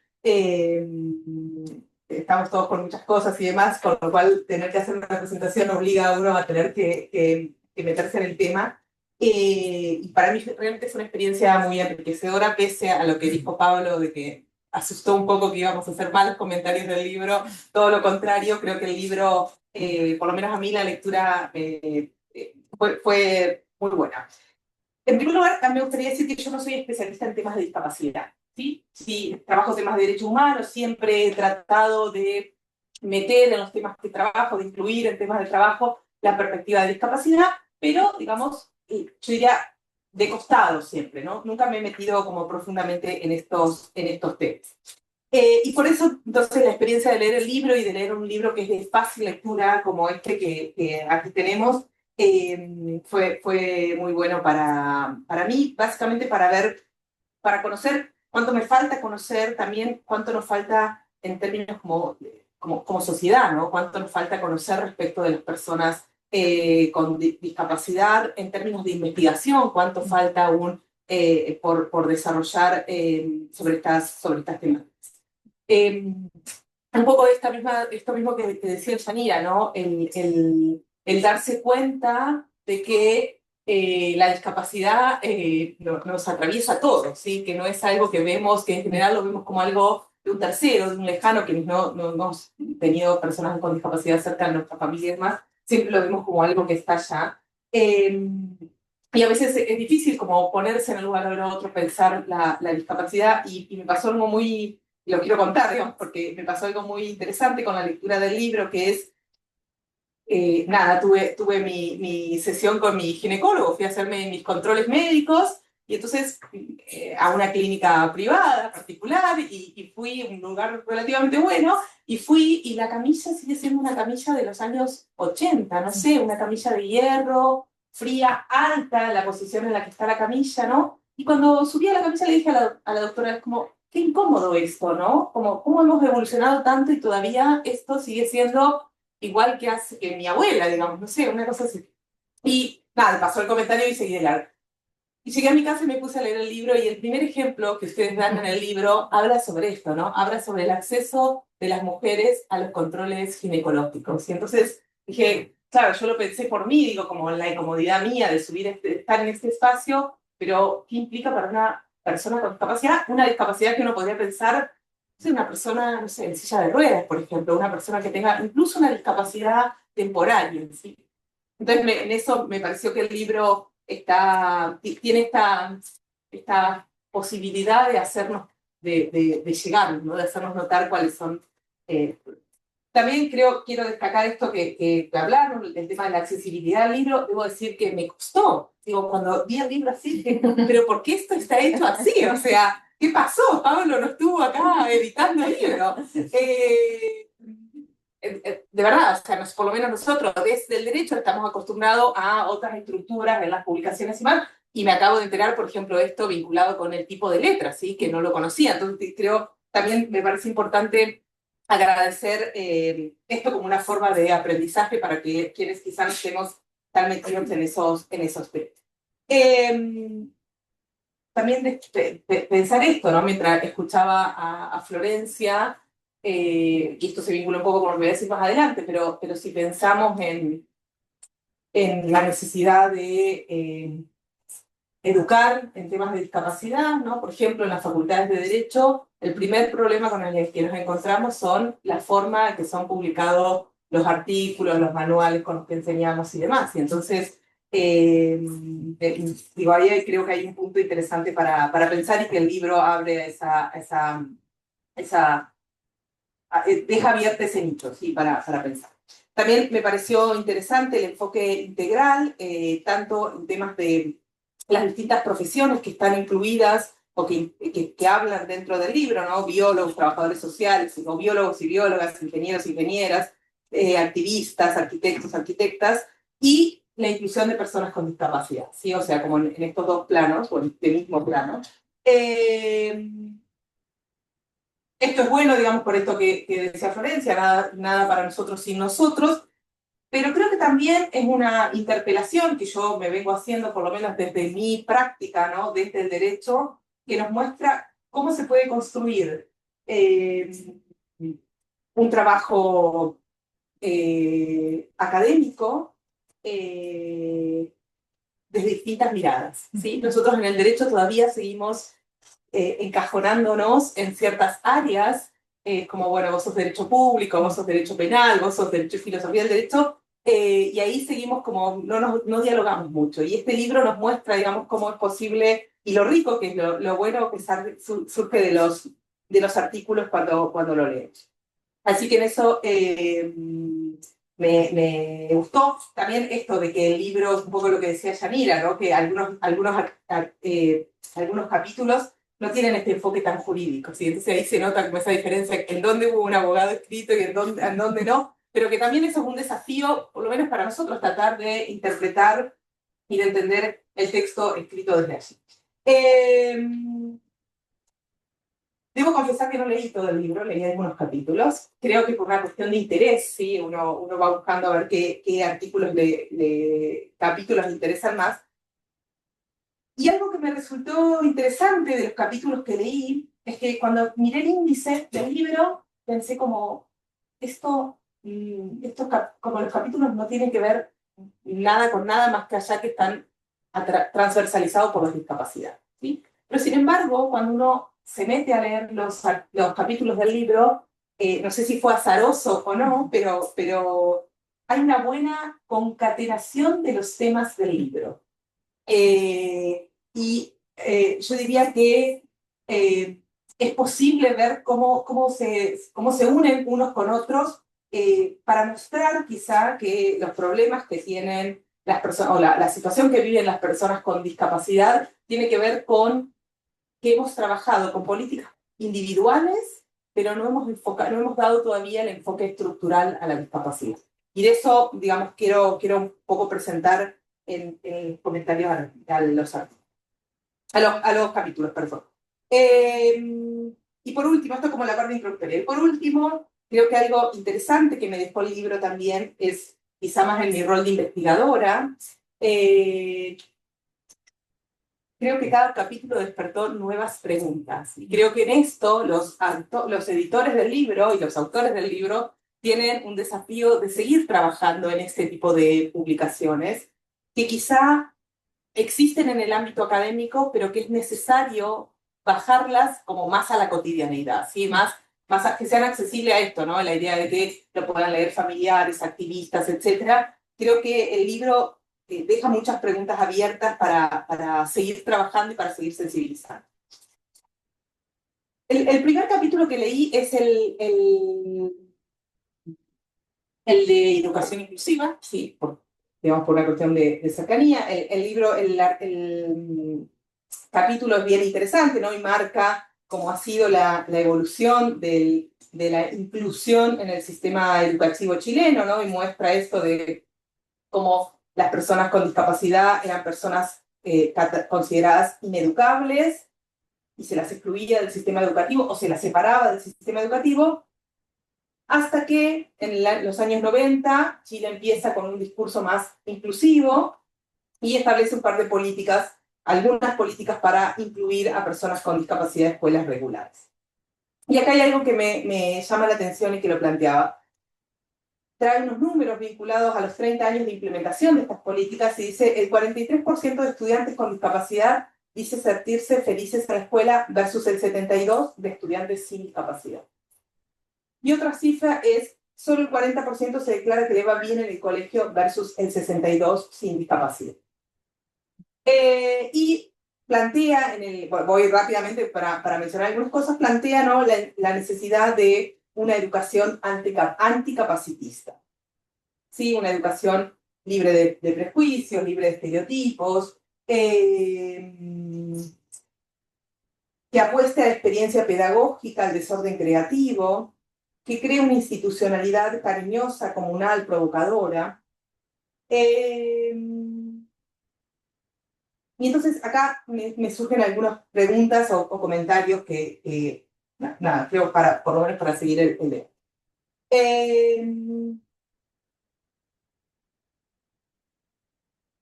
estamos todos con muchas cosas y demás, con lo cual tener que hacer una presentación obliga a uno a tener que meterse en el tema. Y para mí realmente fue una experiencia muy enriquecedora, pese a lo que dijo Pablo, de que asustó un poco que íbamos a hacer malos comentarios del libro. Todo lo contrario, creo que el libro, por lo menos a mí, la lectura fue muy buena. En primer lugar, me gustaría decir que yo no soy especialista en temas de discapacidad. Sí, sí, trabajo temas de derechos humanos, siempre he tratado de meter en los temas que trabajo, de incluir en temas de trabajo la perspectiva de discapacidad, pero, digamos, yo diría de costado siempre, ¿no? Nunca me he metido como profundamente en estos temas. Y por eso, entonces, la experiencia de leer el libro y de leer un libro que es de fácil lectura, como este que aquí tenemos, fue muy bueno para mí, básicamente para conocer cuánto me falta conocer, también cuánto nos falta en términos como sociedad, ¿no? Cuánto nos falta conocer respecto de las personas con discapacidad, en términos de investigación, cuánto falta aún por desarrollar sobre estas temáticas. Un poco esto mismo que decía Yanira, ¿no? El darse cuenta de que la discapacidad nos atraviesa a todos, ¿sí? Que no es algo que vemos, que en general lo vemos como algo de un tercero, de un lejano, que no hemos tenido personas con discapacidad cerca de nuestra familia y demás, siempre lo vemos como algo que está allá. Y a veces es difícil como ponerse en el lugar de otro, pensar la discapacidad, y me pasó algo muy, lo quiero contar, digamos, porque me pasó algo muy interesante con la lectura del libro, que es, nada, tuve mi sesión con mi ginecólogo, fui a hacerme mis controles médicos, y entonces a una clínica privada, particular, y fui a un lugar relativamente bueno, y la camilla sigue siendo una camilla de los años 80, no sé, una camilla de hierro, fría, alta, la posición en la que está la camilla, ¿no? Y cuando subí a la camilla le dije a la doctora, es como, qué incómodo esto, ¿no? Como cómo hemos evolucionado tanto y todavía esto sigue siendo igual que hace que mi abuela, digamos, no sé, una cosa así. Y nada, pasó el comentario y seguí de largo. Y llegué a mi casa y me puse a leer el libro y el primer ejemplo que ustedes dan en el libro habla sobre esto, ¿no? Habla sobre el acceso de las mujeres a los controles ginecológicos. Y entonces dije, claro, yo lo pensé por mí, digo, como la incomodidad mía de subir, estar en este espacio, pero ¿qué implica para una persona con discapacidad? Una discapacidad que uno podría pensar, no sé, una persona, no sé, en silla de ruedas, por ejemplo, una persona que tenga incluso una discapacidad temporal, ¿sí? Entonces, en eso me pareció que el libro tiene esta posibilidad de hacernos, de llegar, ¿no? De hacernos notar cuáles son. eh, También quiero destacar esto que hablaron, el tema de la accesibilidad al libro. Debo decir que me costó. Digo, cuando vi el libro así, dije, pero ¿por qué esto está hecho así? O sea, ¿qué pasó? Pablo no estuvo acá editando el libro. De verdad, o sea, por lo menos nosotros desde el derecho estamos acostumbrados a otras estructuras en las publicaciones y más, y me acabo de enterar, por ejemplo, esto vinculado con el tipo de letra, ¿sí? Que no lo conocía, entonces creo, también me parece importante agradecer esto como una forma de aprendizaje para que quienes quizás no estemos tan metidos en esos temas. También pensar esto, ¿no? Mientras escuchaba a Florencia, y esto se vincula un poco con lo que voy a decir más adelante, pero si pensamos en la necesidad de educar en temas de discapacidad, ¿no? Por ejemplo, en las facultades de Derecho, el primer problema con el que nos encontramos son la forma en que son publicados los artículos, los manuales con los que enseñamos y demás. Y entonces, digo, ahí creo que hay un punto interesante para pensar y que el libro abre deja abierto ese nicho, ¿sí? Para pensar. También me pareció interesante el enfoque integral, tanto en temas de las distintas profesiones que están incluidas o que hablan dentro del libro, ¿no? Biólogos, trabajadores sociales, o biólogos y biólogas, ingenieros y ingenieras, activistas, arquitectos, arquitectas, y la inclusión de personas con discapacidad, ¿sí? O sea, como en estos dos planos, o en este mismo plano. Esto es bueno, digamos, por esto que decía Florencia, nada para nosotros sin nosotros, pero creo que también es una interpelación que yo me vengo haciendo, por lo menos desde mi práctica, ¿no? Desde el derecho, que nos muestra cómo se puede construir un trabajo académico desde distintas miradas, ¿sí? Nosotros en el derecho todavía seguimos encajonándonos en ciertas áreas, como, bueno, vos sos derecho público, vos sos derecho penal, vos sos derecho y filosofía del derecho, y ahí seguimos como, no dialogamos mucho. Y este libro nos muestra, digamos, cómo es posible, y lo rico que es, lo bueno que surge de los artículos cuando lo leemos. Así que en eso me gustó también esto de que el libro, es un poco lo que decía Yanira, ¿no? Que algunos capítulos no tienen este enfoque tan jurídico, ¿sí? Entonces ahí se nota como esa diferencia en dónde hubo un abogado escrito y en dónde no, pero que también eso es un desafío, por lo menos para nosotros, tratar de interpretar y de entender el texto escrito desde allí. Debo confesar que no leí todo el libro, leí algunos capítulos. Creo que por una cuestión de interés, ¿sí? Uno va buscando a ver qué artículos capítulos le interesan más. Y algo que me resultó interesante de los capítulos que leí es que cuando miré el índice del libro, pensé como, como los capítulos no tienen que ver nada con nada más que allá que están transversalizados por la discapacidad, ¿sí? Pero sin embargo, cuando uno se mete a leer los capítulos del libro, no sé si fue azaroso o no, pero hay una buena concatenación de los temas del libro. Yo diría que es posible ver cómo se unen unos con otros para mostrar quizá que los problemas que tienen las personas, o la situación que viven las personas con discapacidad, tiene que ver con que hemos trabajado con políticas individuales, pero no hemos dado todavía el enfoque estructural a la discapacidad. Y de eso, digamos, quiero un poco presentar en comentarios a los capítulos, perdón. Y por último, esto como la parte introductoria. Y por último, creo que algo interesante que me dejó el libro también es, quizá más en mi rol de investigadora, creo que cada capítulo despertó nuevas preguntas. Y creo que en esto los editores del libro y los autores del libro tienen un desafío de seguir trabajando en este tipo de publicaciones, que quizá existen en el ámbito académico, pero que es necesario bajarlas como más a la cotidianeidad, ¿sí? Más que sean accesibles a esto, ¿no? La idea de que lo puedan leer familiares, activistas, etcétera. Creo que el libro deja muchas preguntas abiertas para seguir trabajando y para seguir sensibilizando. El primer capítulo que leí es el de educación inclusiva, sí, digamos por una cuestión de cercanía. El libro, el capítulo es bien interesante, ¿no? Y marca cómo ha sido la evolución de la inclusión en el sistema educativo chileno, ¿no? Y muestra esto de cómo las personas con discapacidad eran personas consideradas ineducables y se las excluía del sistema educativo o se las separaba del sistema educativo, hasta que en los años 90 Chile empieza con un discurso más inclusivo y establece un par de políticas, algunas políticas para incluir a personas con discapacidad en escuelas regulares. Y acá hay algo que me llama la atención y que lo planteaba. Trae unos números vinculados a los 30 años de implementación de estas políticas y dice el 43% de estudiantes con discapacidad dice sentirse felices en la escuela versus el 72% de estudiantes sin discapacidad. Y otra cifra es, solo el 40% se declara que le va bien en el colegio versus el 62% sin discapacidad. Y plantea, voy rápidamente para mencionar algunas cosas, plantea, ¿no? la necesidad de una educación anticapacitista. ¿Sí? Una educación libre de prejuicios, libre de estereotipos, que apueste a la experiencia pedagógica, al desorden creativo, que cree una institucionalidad cariñosa, comunal, provocadora. Y entonces acá me surgen algunas preguntas o comentarios que nada, creo por lo menos para seguir el debate.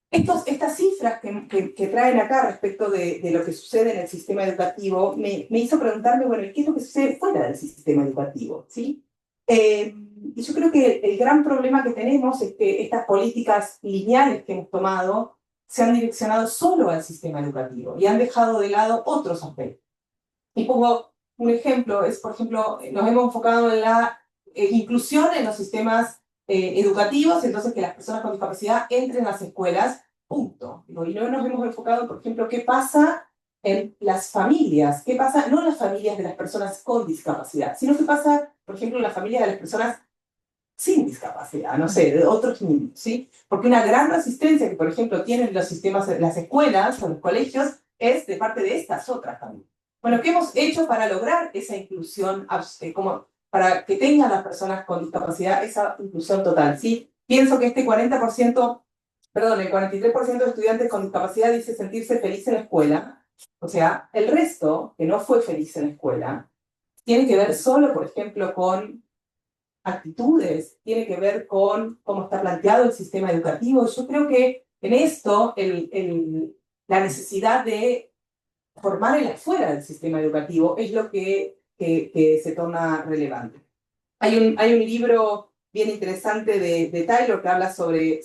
Estas cifras que traen acá respecto de lo que sucede en el sistema educativo me hizo preguntarme, bueno, ¿qué es lo que sucede fuera del sistema educativo? ¿Sí? Y yo creo que el gran problema que tenemos es que estas políticas lineales que hemos tomado se han direccionado solo al sistema educativo y han dejado de lado otros aspectos. Y pongo un ejemplo, por ejemplo, nos hemos enfocado en la inclusión en los sistemas educativos, entonces que las personas con discapacidad entren a las escuelas, punto. Y no nos hemos enfocado, por ejemplo, qué pasa en las familias, qué pasa, no en las familias de las personas con discapacidad, sino qué pasa, por ejemplo, en las familias de las personas sin discapacidad, no sé, de otros niños, ¿sí? Porque una gran resistencia que, por ejemplo, tienen los sistemas, las escuelas o los colegios, es de parte de estas otras también. Bueno, ¿qué hemos hecho para lograr esa inclusión, para que tengan las personas con discapacidad esa inclusión total? ¿Sí? Pienso que este 40%, perdón, el 43% de estudiantes con discapacidad dice sentirse feliz en la escuela. O sea, el resto, que no fue feliz en la escuela, tiene que ver solo, por ejemplo, con actitudes, tiene que ver con cómo está planteado el sistema educativo. Yo creo que en esto la necesidad de formar el afuera del sistema educativo es lo que se torna relevante. Hay un libro bien interesante de Taylor que habla sobre,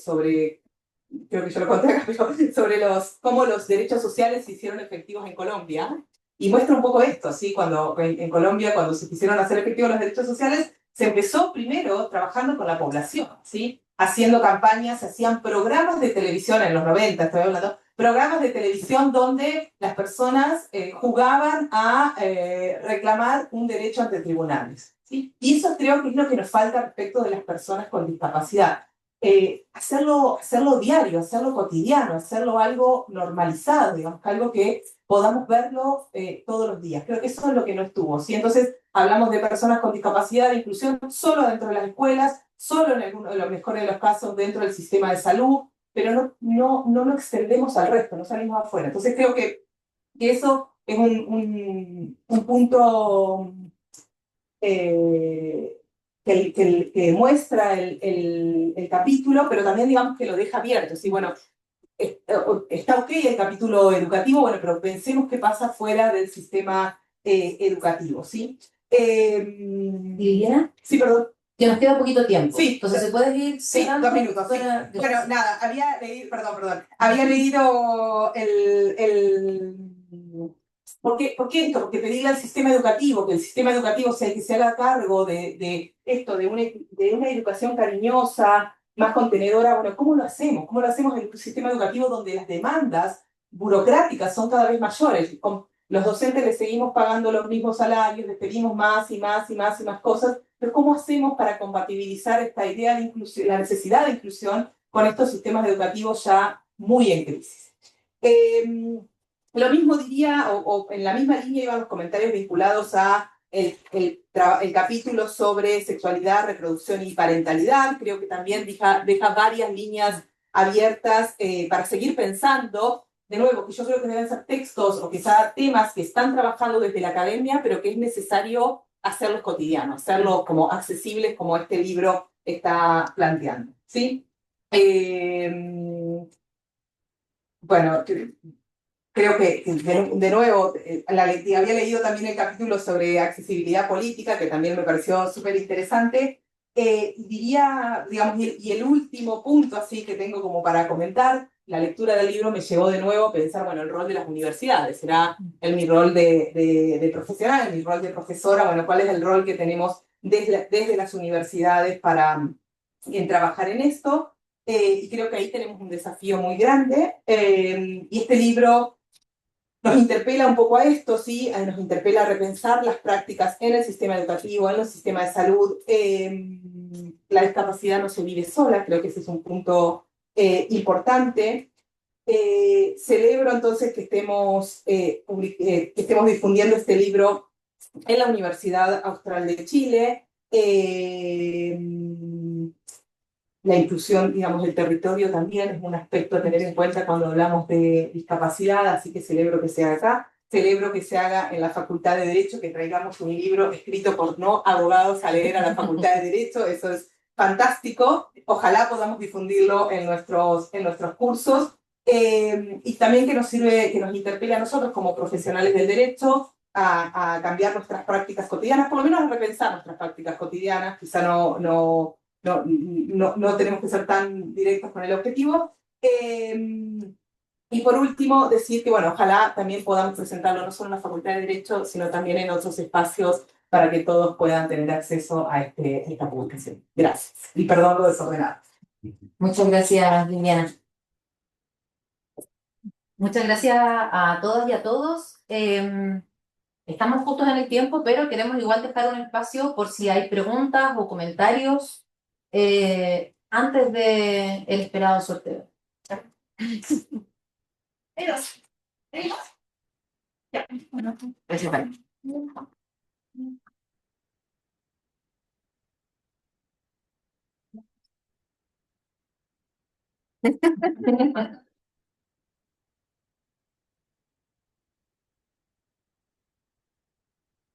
creo que yo lo conté acá, pero sobre cómo los derechos sociales se hicieron efectivos en Colombia, y muestra un poco esto, ¿sí? Cuando en Colombia, cuando se quisieron hacer efectivos los derechos sociales, se empezó primero trabajando con la población, ¿sí? Haciendo campañas, se hacían programas de televisión en los 90, estoy hablando, programas de televisión donde las personas jugaban a reclamar un derecho ante tribunales, ¿sí? Y eso creo que es lo que nos falta respecto de las personas con discapacidad. Hacerlo diario, hacerlo cotidiano, hacerlo algo normalizado, digamos, algo que podamos verlo todos los días. Creo que eso es lo que no estuvo, ¿sí? Entonces, hablamos de personas con discapacidad, de inclusión, solo dentro de las escuelas, solo en algunos de los mejores de los casos dentro del sistema de salud, pero no lo extendemos al resto, no salimos afuera. Entonces, creo que eso es un punto que muestra el capítulo, pero también digamos que lo deja abierto. ¿Sí? Bueno, está ok el capítulo educativo, bueno, pero pensemos qué pasa fuera del sistema educativo, ¿sí? Liliana, Sí, perdón. que nos queda poquito tiempo. Sí. Entonces, ¿se puede ir Sí, cerrando 2 minutos. Sí. para- Bueno, nada, había leído, perdón, había leído ¿Por qué esto? Porque pedirle al sistema educativo, que el sistema educativo sea el que se haga cargo de esto, de una educación cariñosa, más contenedora. Bueno, ¿cómo lo hacemos? ¿Cómo lo hacemos en un sistema educativo donde las demandas burocráticas son cada vez mayores? Los docentes les seguimos pagando los mismos salarios, les pedimos más y más y más y más cosas, pero ¿cómo hacemos para compatibilizar esta idea de inclusión, la necesidad de inclusión con estos sistemas educativos ya muy en crisis? Lo mismo diría, o en la misma línea iban los comentarios vinculados a el capítulo sobre sexualidad, reproducción y parentalidad. Creo que también deja varias líneas abiertas para seguir pensando. De nuevo, que yo creo que deben ser textos o quizá temas que están trabajando desde la academia, pero que es necesario hacerlos cotidianos, hacerlos como accesibles como este libro está planteando. ¿Sí? Bueno, creo que de nuevo, había leído también el capítulo sobre accesibilidad política, que también me pareció súper interesante. Diría, digamos, y el último punto así que tengo como para comentar, la lectura del libro me llevó de nuevo a pensar, bueno, el rol de las universidades, será mi rol de profesional, mi rol de profesora, bueno, cuál es el rol que tenemos desde las universidades para trabajar en esto. Y creo que ahí tenemos un desafío muy grande. Y este libro nos interpela un poco a esto, ¿sí? Nos interpela a repensar las prácticas en el sistema educativo, en los sistemas de salud. La discapacidad no se vive sola, creo que ese es un punto importante. Celebro entonces que estemos difundiendo este libro en la Universidad Austral de Chile. La inclusión, digamos, del territorio también es un aspecto a tener en cuenta cuando hablamos de discapacidad, así que celebro que se haga acá. Celebro que se haga en la Facultad de Derecho, que traigamos un libro escrito por no abogados a leer a la Facultad de Derecho, eso es fantástico. Ojalá podamos difundirlo en nuestros cursos. Y también que nos sirve, que nos interpele a nosotros como profesionales del derecho a cambiar nuestras prácticas cotidianas, por lo menos a repensar nuestras prácticas cotidianas, quizá no tenemos que ser tan directos con el objetivo. Y por último, decir que, bueno, ojalá también podamos presentarlo no solo en la Facultad de Derecho, sino también en otros espacios para que todos puedan tener acceso a esta publicación. Gracias. Y perdón lo desordenado. Muchas gracias, Liliana. Muchas gracias a todas y a todos. Estamos justos en el tiempo, pero queremos igual dejar un espacio por si hay preguntas o comentarios antes del esperado sorteo. Gracias, Vale.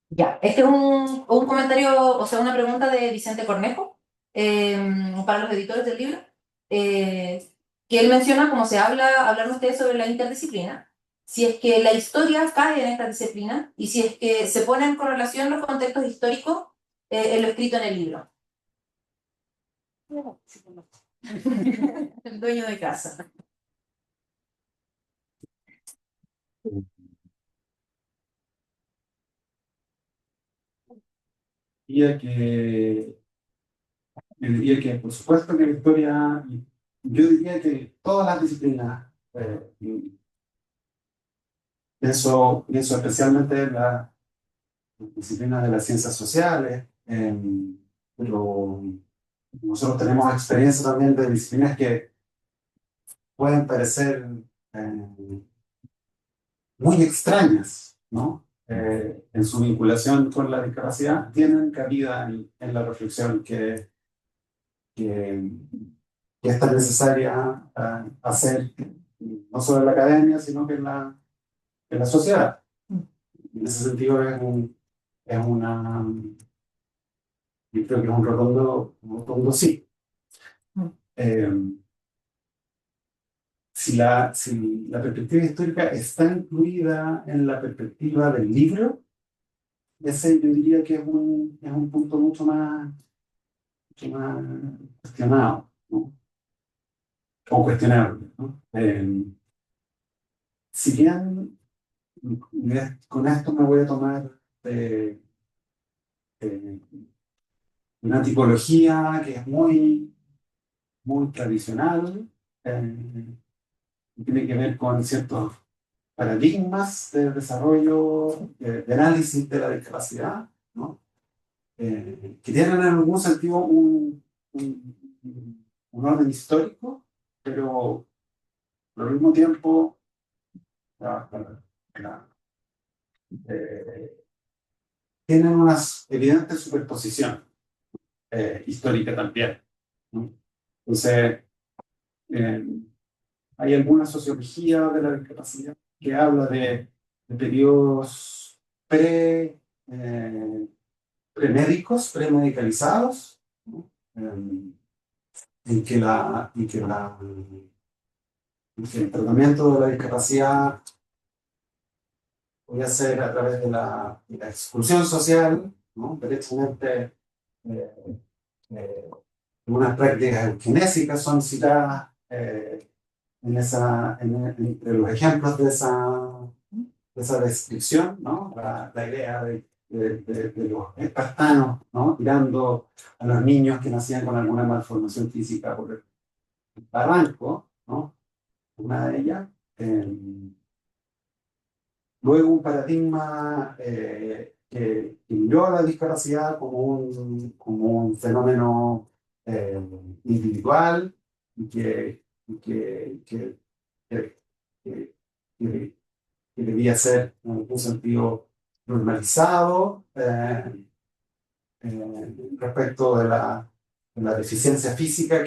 Ya, este es un comentario, o sea, una pregunta de Vicente Cornejo, para los editores del libro, que él menciona, como hablaron ustedes sobre la interdisciplina, si es que la historia cae en esta disciplina y si es que se ponen en correlación los contextos históricos en lo escrito en el libro. El dueño de casa. Diría que, yo diría que, por supuesto que la historia, yo diría que todas las disciplinas, pienso especialmente en las disciplinas de las ciencias sociales, pero nosotros tenemos experiencia también de disciplinas que pueden parecer eh, muy extrañas, ¿no? En su vinculación con la discapacidad, tienen cabida en la reflexión que, que es tan necesaria hacer, no solo en la academia, sino que en la sociedad. En ese sentido es una, yo creo que es un rotundo sí. Mm. Si la perspectiva histórica está incluida en la perspectiva del libro, ese yo diría que es un punto mucho más cuestionado, ¿no? O cuestionable, ¿no? Si bien con esto me voy a tomar eh, eh, una tipología que es muy tradicional, y tiene que ver con ciertos paradigmas de desarrollo, de análisis de la discapacidad, ¿no? Que tienen en algún sentido un orden histórico, pero al mismo tiempo la- la- la- eh, tienen una evidente superposición histórica también, ¿no? Entonces, eh, hay alguna sociología de la discapacidad que habla de periodos premedicalizados, ¿no? En que el tratamiento de la discapacidad puede ser a través de la exclusión social, ¿no? Derechamente, eh, eh, algunas prácticas eugenésicas son citadas entre los ejemplos de esa descripción, ¿no? La idea de los espartanos, ¿no? Tirando a los niños que nacían con alguna malformación física por el barranco, ¿no? Una de ellas. Luego un paradigma que miró a la discapacidad como un fenómeno individual y que- que- que- que debía ser en algún sentido normalizado respecto de la deficiencia física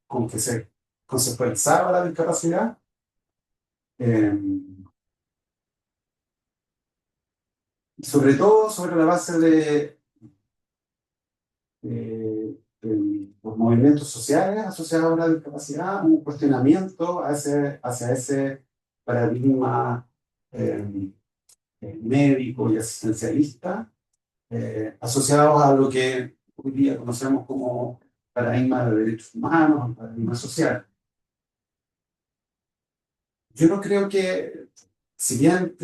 con que se conceptualizaba la discapacidad. Eh, Sobre todo sobre la base de los movimientos sociales asociados a la discapacidad, un cuestionamiento hacia ese paradigma eh, médico y asistencialista, asociados a lo que hoy día conocemos como paradigma de derechos humanos, paradigma social. Yo no creo que, si bien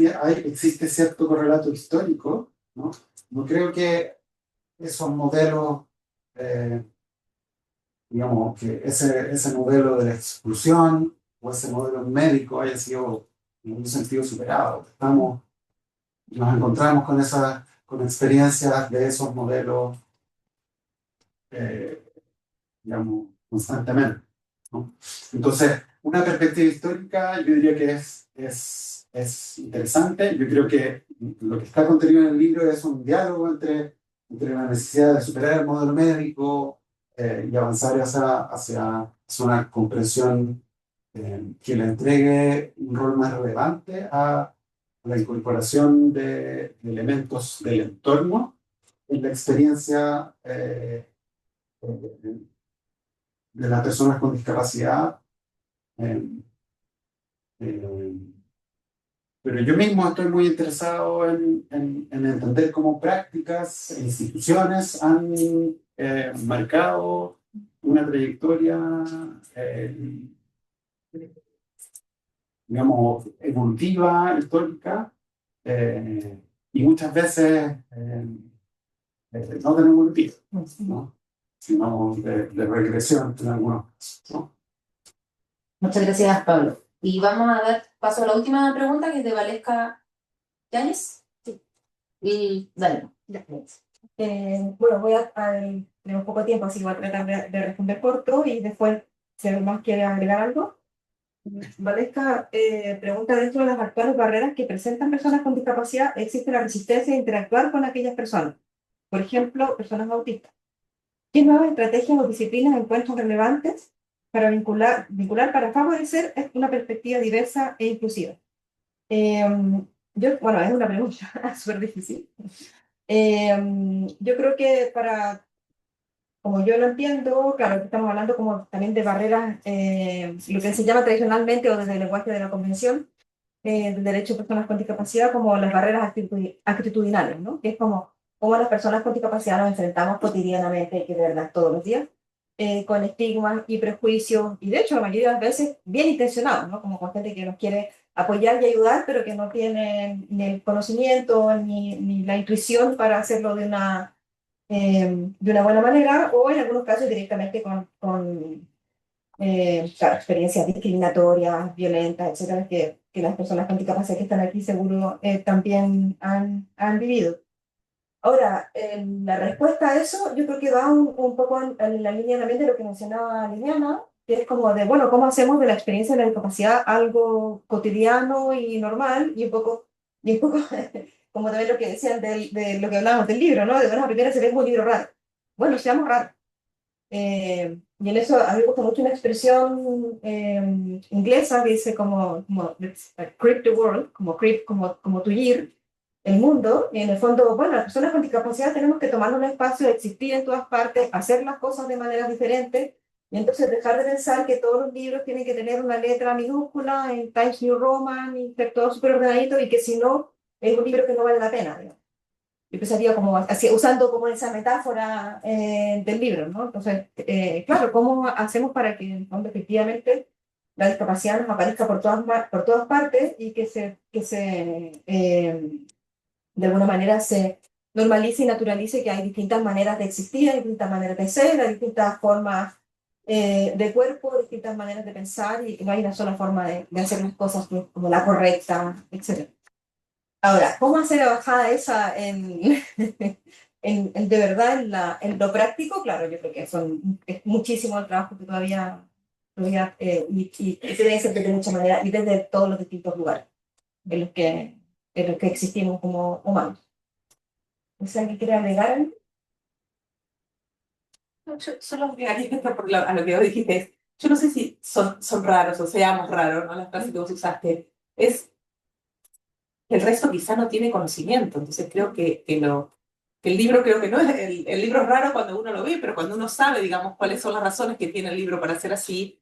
existe cierto correlato histórico, ¿no? No creo que esos modelos, eh, digamos, que ese modelo de la exclusión o ese modelo médico haya sido en un sentido superado. Nos encontramos con experiencias de esos modelos, eh, digamos, constantemente, ¿no? Entonces, una perspectiva histórica yo diría que es interesante. Yo creo que lo que está contenido en el libro es un diálogo entre la necesidad de superar el modelo médico y avanzar hacia una comprensión que le entregue un rol más relevante a la incorporación de elementos del entorno en la experiencia de las personas con discapacidad. eh, eh, pero yo mismo estoy muy interesado en entender cómo prácticas e instituciones han marcado una trayectoria, eh, digamos, evolutiva, histórica, y muchas veces no de evolutiva, ¿no? Sino de regresión en algunos casos, ¿no? Muchas gracias, Pablo. Y vamos a dar paso a la última pregunta, que es de Valesca Yáñez. Sí. Y dale. Bueno, tenemos poco tiempo, así que voy a tratar de responder corto y después, si alguien más quiere agregar algo. Valesca pregunta, dentro de las actuales barreras que presentan personas con discapacidad, ¿existe la resistencia a interactuar con aquellas personas? Por ejemplo, personas autistas. ¿Qué nuevas estrategias o disciplinas encuentran relevantes para vincular para favorecer una perspectiva diversa e inclusiva? Bueno, es una pregunta súper difícil. Yo creo que como yo lo entiendo, claro, que estamos hablando como también de barreras, lo que se llama tradicionalmente o desde el lenguaje de la Convención del Derecho de Personas con Discapacidad, como las barreras actitudinales, ¿no? Que es como cómo las personas con discapacidad nos enfrentamos cotidianamente, y que de verdad todos los días, con estigmas y prejuicios, y de hecho la mayoría de las veces bien intencionados, ¿no? Como con gente que nos quiere apoyar y ayudar, pero que no tiene ni el conocimiento ni la intuición para hacerlo de una buena manera, o en algunos casos directamente con claro, experiencias discriminatorias, violentas, etcétera, que las personas con discapacidad que están aquí seguro también han vivido. Ahora, la respuesta a eso yo creo que va un poco en la línea también de lo que mencionaba Liliana, que es como de, bueno, ¿cómo hacemos de la experiencia de la discapacidad algo cotidiano y normal? Y un poco como también lo que decían de lo que hablábamos del libro, ¿no? De buenas a primeras se ve como un libro raro. Bueno, seamos raros. Y en eso a mí me gusta mucho una expresión inglesa que dice como let's, creep the world, como creep, como tullir el mundo. Y en el fondo, bueno, las personas con discapacidad tenemos que tomar un espacio, existir en todas partes, hacer las cosas de manera diferente. Y entonces dejar de pensar que todos los libros tienen que tener una letra minúscula en Times New Roman y ser todo súper ordenadito y que si no, es un libro que no vale la pena, digamos. Yo pensaría como así, usando como esa metáfora del libro, ¿no? Entonces, claro, ¿cómo hacemos para que en el fondo, efectivamente la discapacidad nos aparezca por todas partes y de alguna manera se normalice y naturalice que hay distintas maneras de existir, hay distintas maneras de ser, hay distintas formas de cuerpo, distintas maneras de pensar y que no hay una sola forma de hacer las cosas como la correcta, etcétera. Ahora, ¿cómo hacer la bajada esa de verdad en lo práctico? Claro, yo creo que es muchísimo el trabajo que todavía y tiene que ser de mucha manera y desde todos los distintos lugares en los que existimos como humanos. ¿No sé qué quiere agregar algo? Yo solo agregaría esto a lo que vos dijiste. Yo no sé si son raros o seamos raros, ¿no? Las frases que vos usaste. Es que el resto quizá no tiene conocimiento. Entonces creo que el libro creo que no es, el libro es raro cuando uno lo ve, pero cuando uno sabe, digamos, cuáles son las razones que tiene el libro para ser así,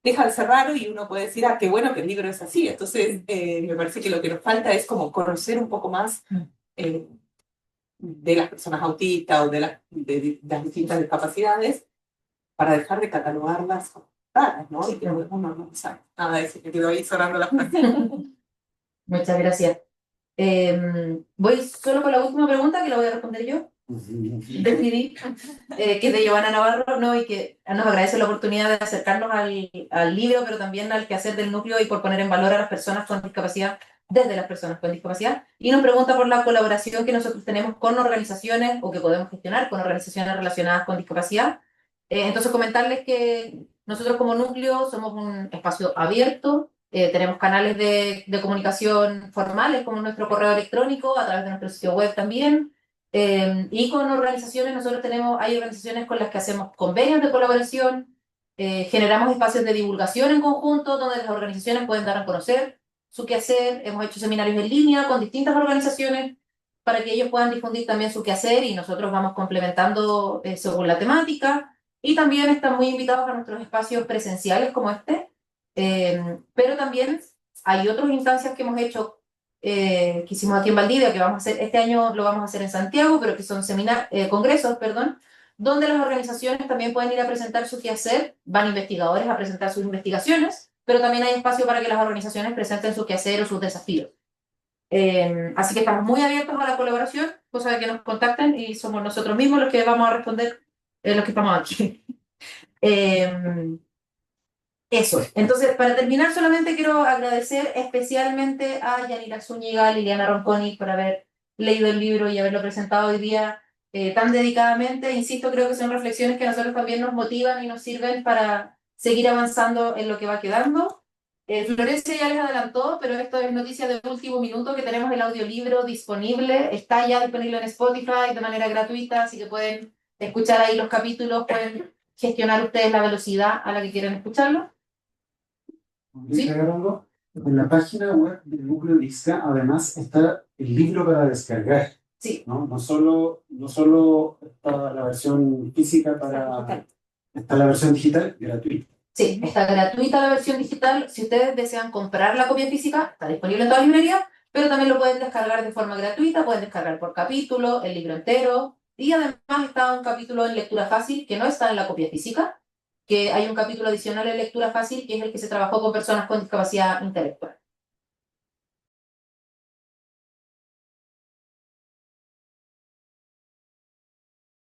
deja de ser raro y uno puede decir, ah, qué bueno que el libro es así. Entonces me parece que lo que nos falta es como conocer un poco más eh, de las personas autistas o de las distintas discapacidades para dejar de catalogarlas como raras, ¿no? Y que uno no sabe nada de eso, que quedó ahí sonando la frase. Muchas gracias. Voy solo con la última pregunta que la voy a responder yo. Decidí, que es de Giovanna Navarro, ¿no? Y que nos agradece la oportunidad de acercarnos al libro, pero también al quehacer del núcleo y por poner en valor a las personas con discapacidad desde las personas con discapacidad. Y nos pregunta por la colaboración que nosotros tenemos con organizaciones o que podemos gestionar con organizaciones relacionadas con discapacidad. Entonces, comentarles que nosotros como núcleo somos un espacio abierto. Tenemos canales de comunicación formales como nuestro correo electrónico, a través de nuestro sitio web también. Y con organizaciones, hay organizaciones con las que hacemos convenios de colaboración, generamos espacios de divulgación en conjunto donde las organizaciones pueden dar a conocer su quehacer, hemos hecho seminarios en línea con distintas organizaciones para que ellos puedan difundir también su quehacer y nosotros vamos complementando según la temática y también están muy invitados a nuestros espacios presenciales como este, pero también hay otras instancias que hemos hecho que hicimos aquí en Valdivia, que vamos a hacer, este año lo vamos a hacer en Santiago, pero que son congresos, perdón, donde las organizaciones también pueden ir a presentar su quehacer, van investigadores a presentar sus investigaciones, pero también hay espacio para que las organizaciones presenten su quehacer o sus desafíos. Así que estamos muy abiertos a la colaboración, cosa de que nos contacten y somos nosotros mismos los que vamos a responder, los que estamos aquí. Eso. Entonces, para terminar, solamente quiero agradecer especialmente a Yanira Zúñiga, Liliana Ronconi, por haber leído el libro y haberlo presentado hoy día tan dedicadamente. Insisto, creo que son reflexiones que a nosotros también nos motivan y nos sirven para seguir avanzando en lo que va quedando. Florencia ya les adelantó, pero esto es noticia de último minuto, que tenemos el audiolibro disponible. Está ya disponible en Spotify de manera gratuita, así que pueden escuchar ahí los capítulos, pueden gestionar ustedes la velocidad a la que quieren escucharlo. ¿Sí? En la página web del núcleo de ISCA, además, está el libro para descargar, Sí, ¿no? No solo está la versión física está la versión digital gratuita. sí, está gratuita la versión digital. Si ustedes desean comprar la copia física, está disponible en toda librería, pero también lo pueden descargar de forma gratuita, pueden descargar por capítulo, el libro entero, y además está un capítulo en lectura fácil que no está en la copia física, que hay un capítulo adicional en lectura fácil que es el que se trabajó con personas con discapacidad intelectual.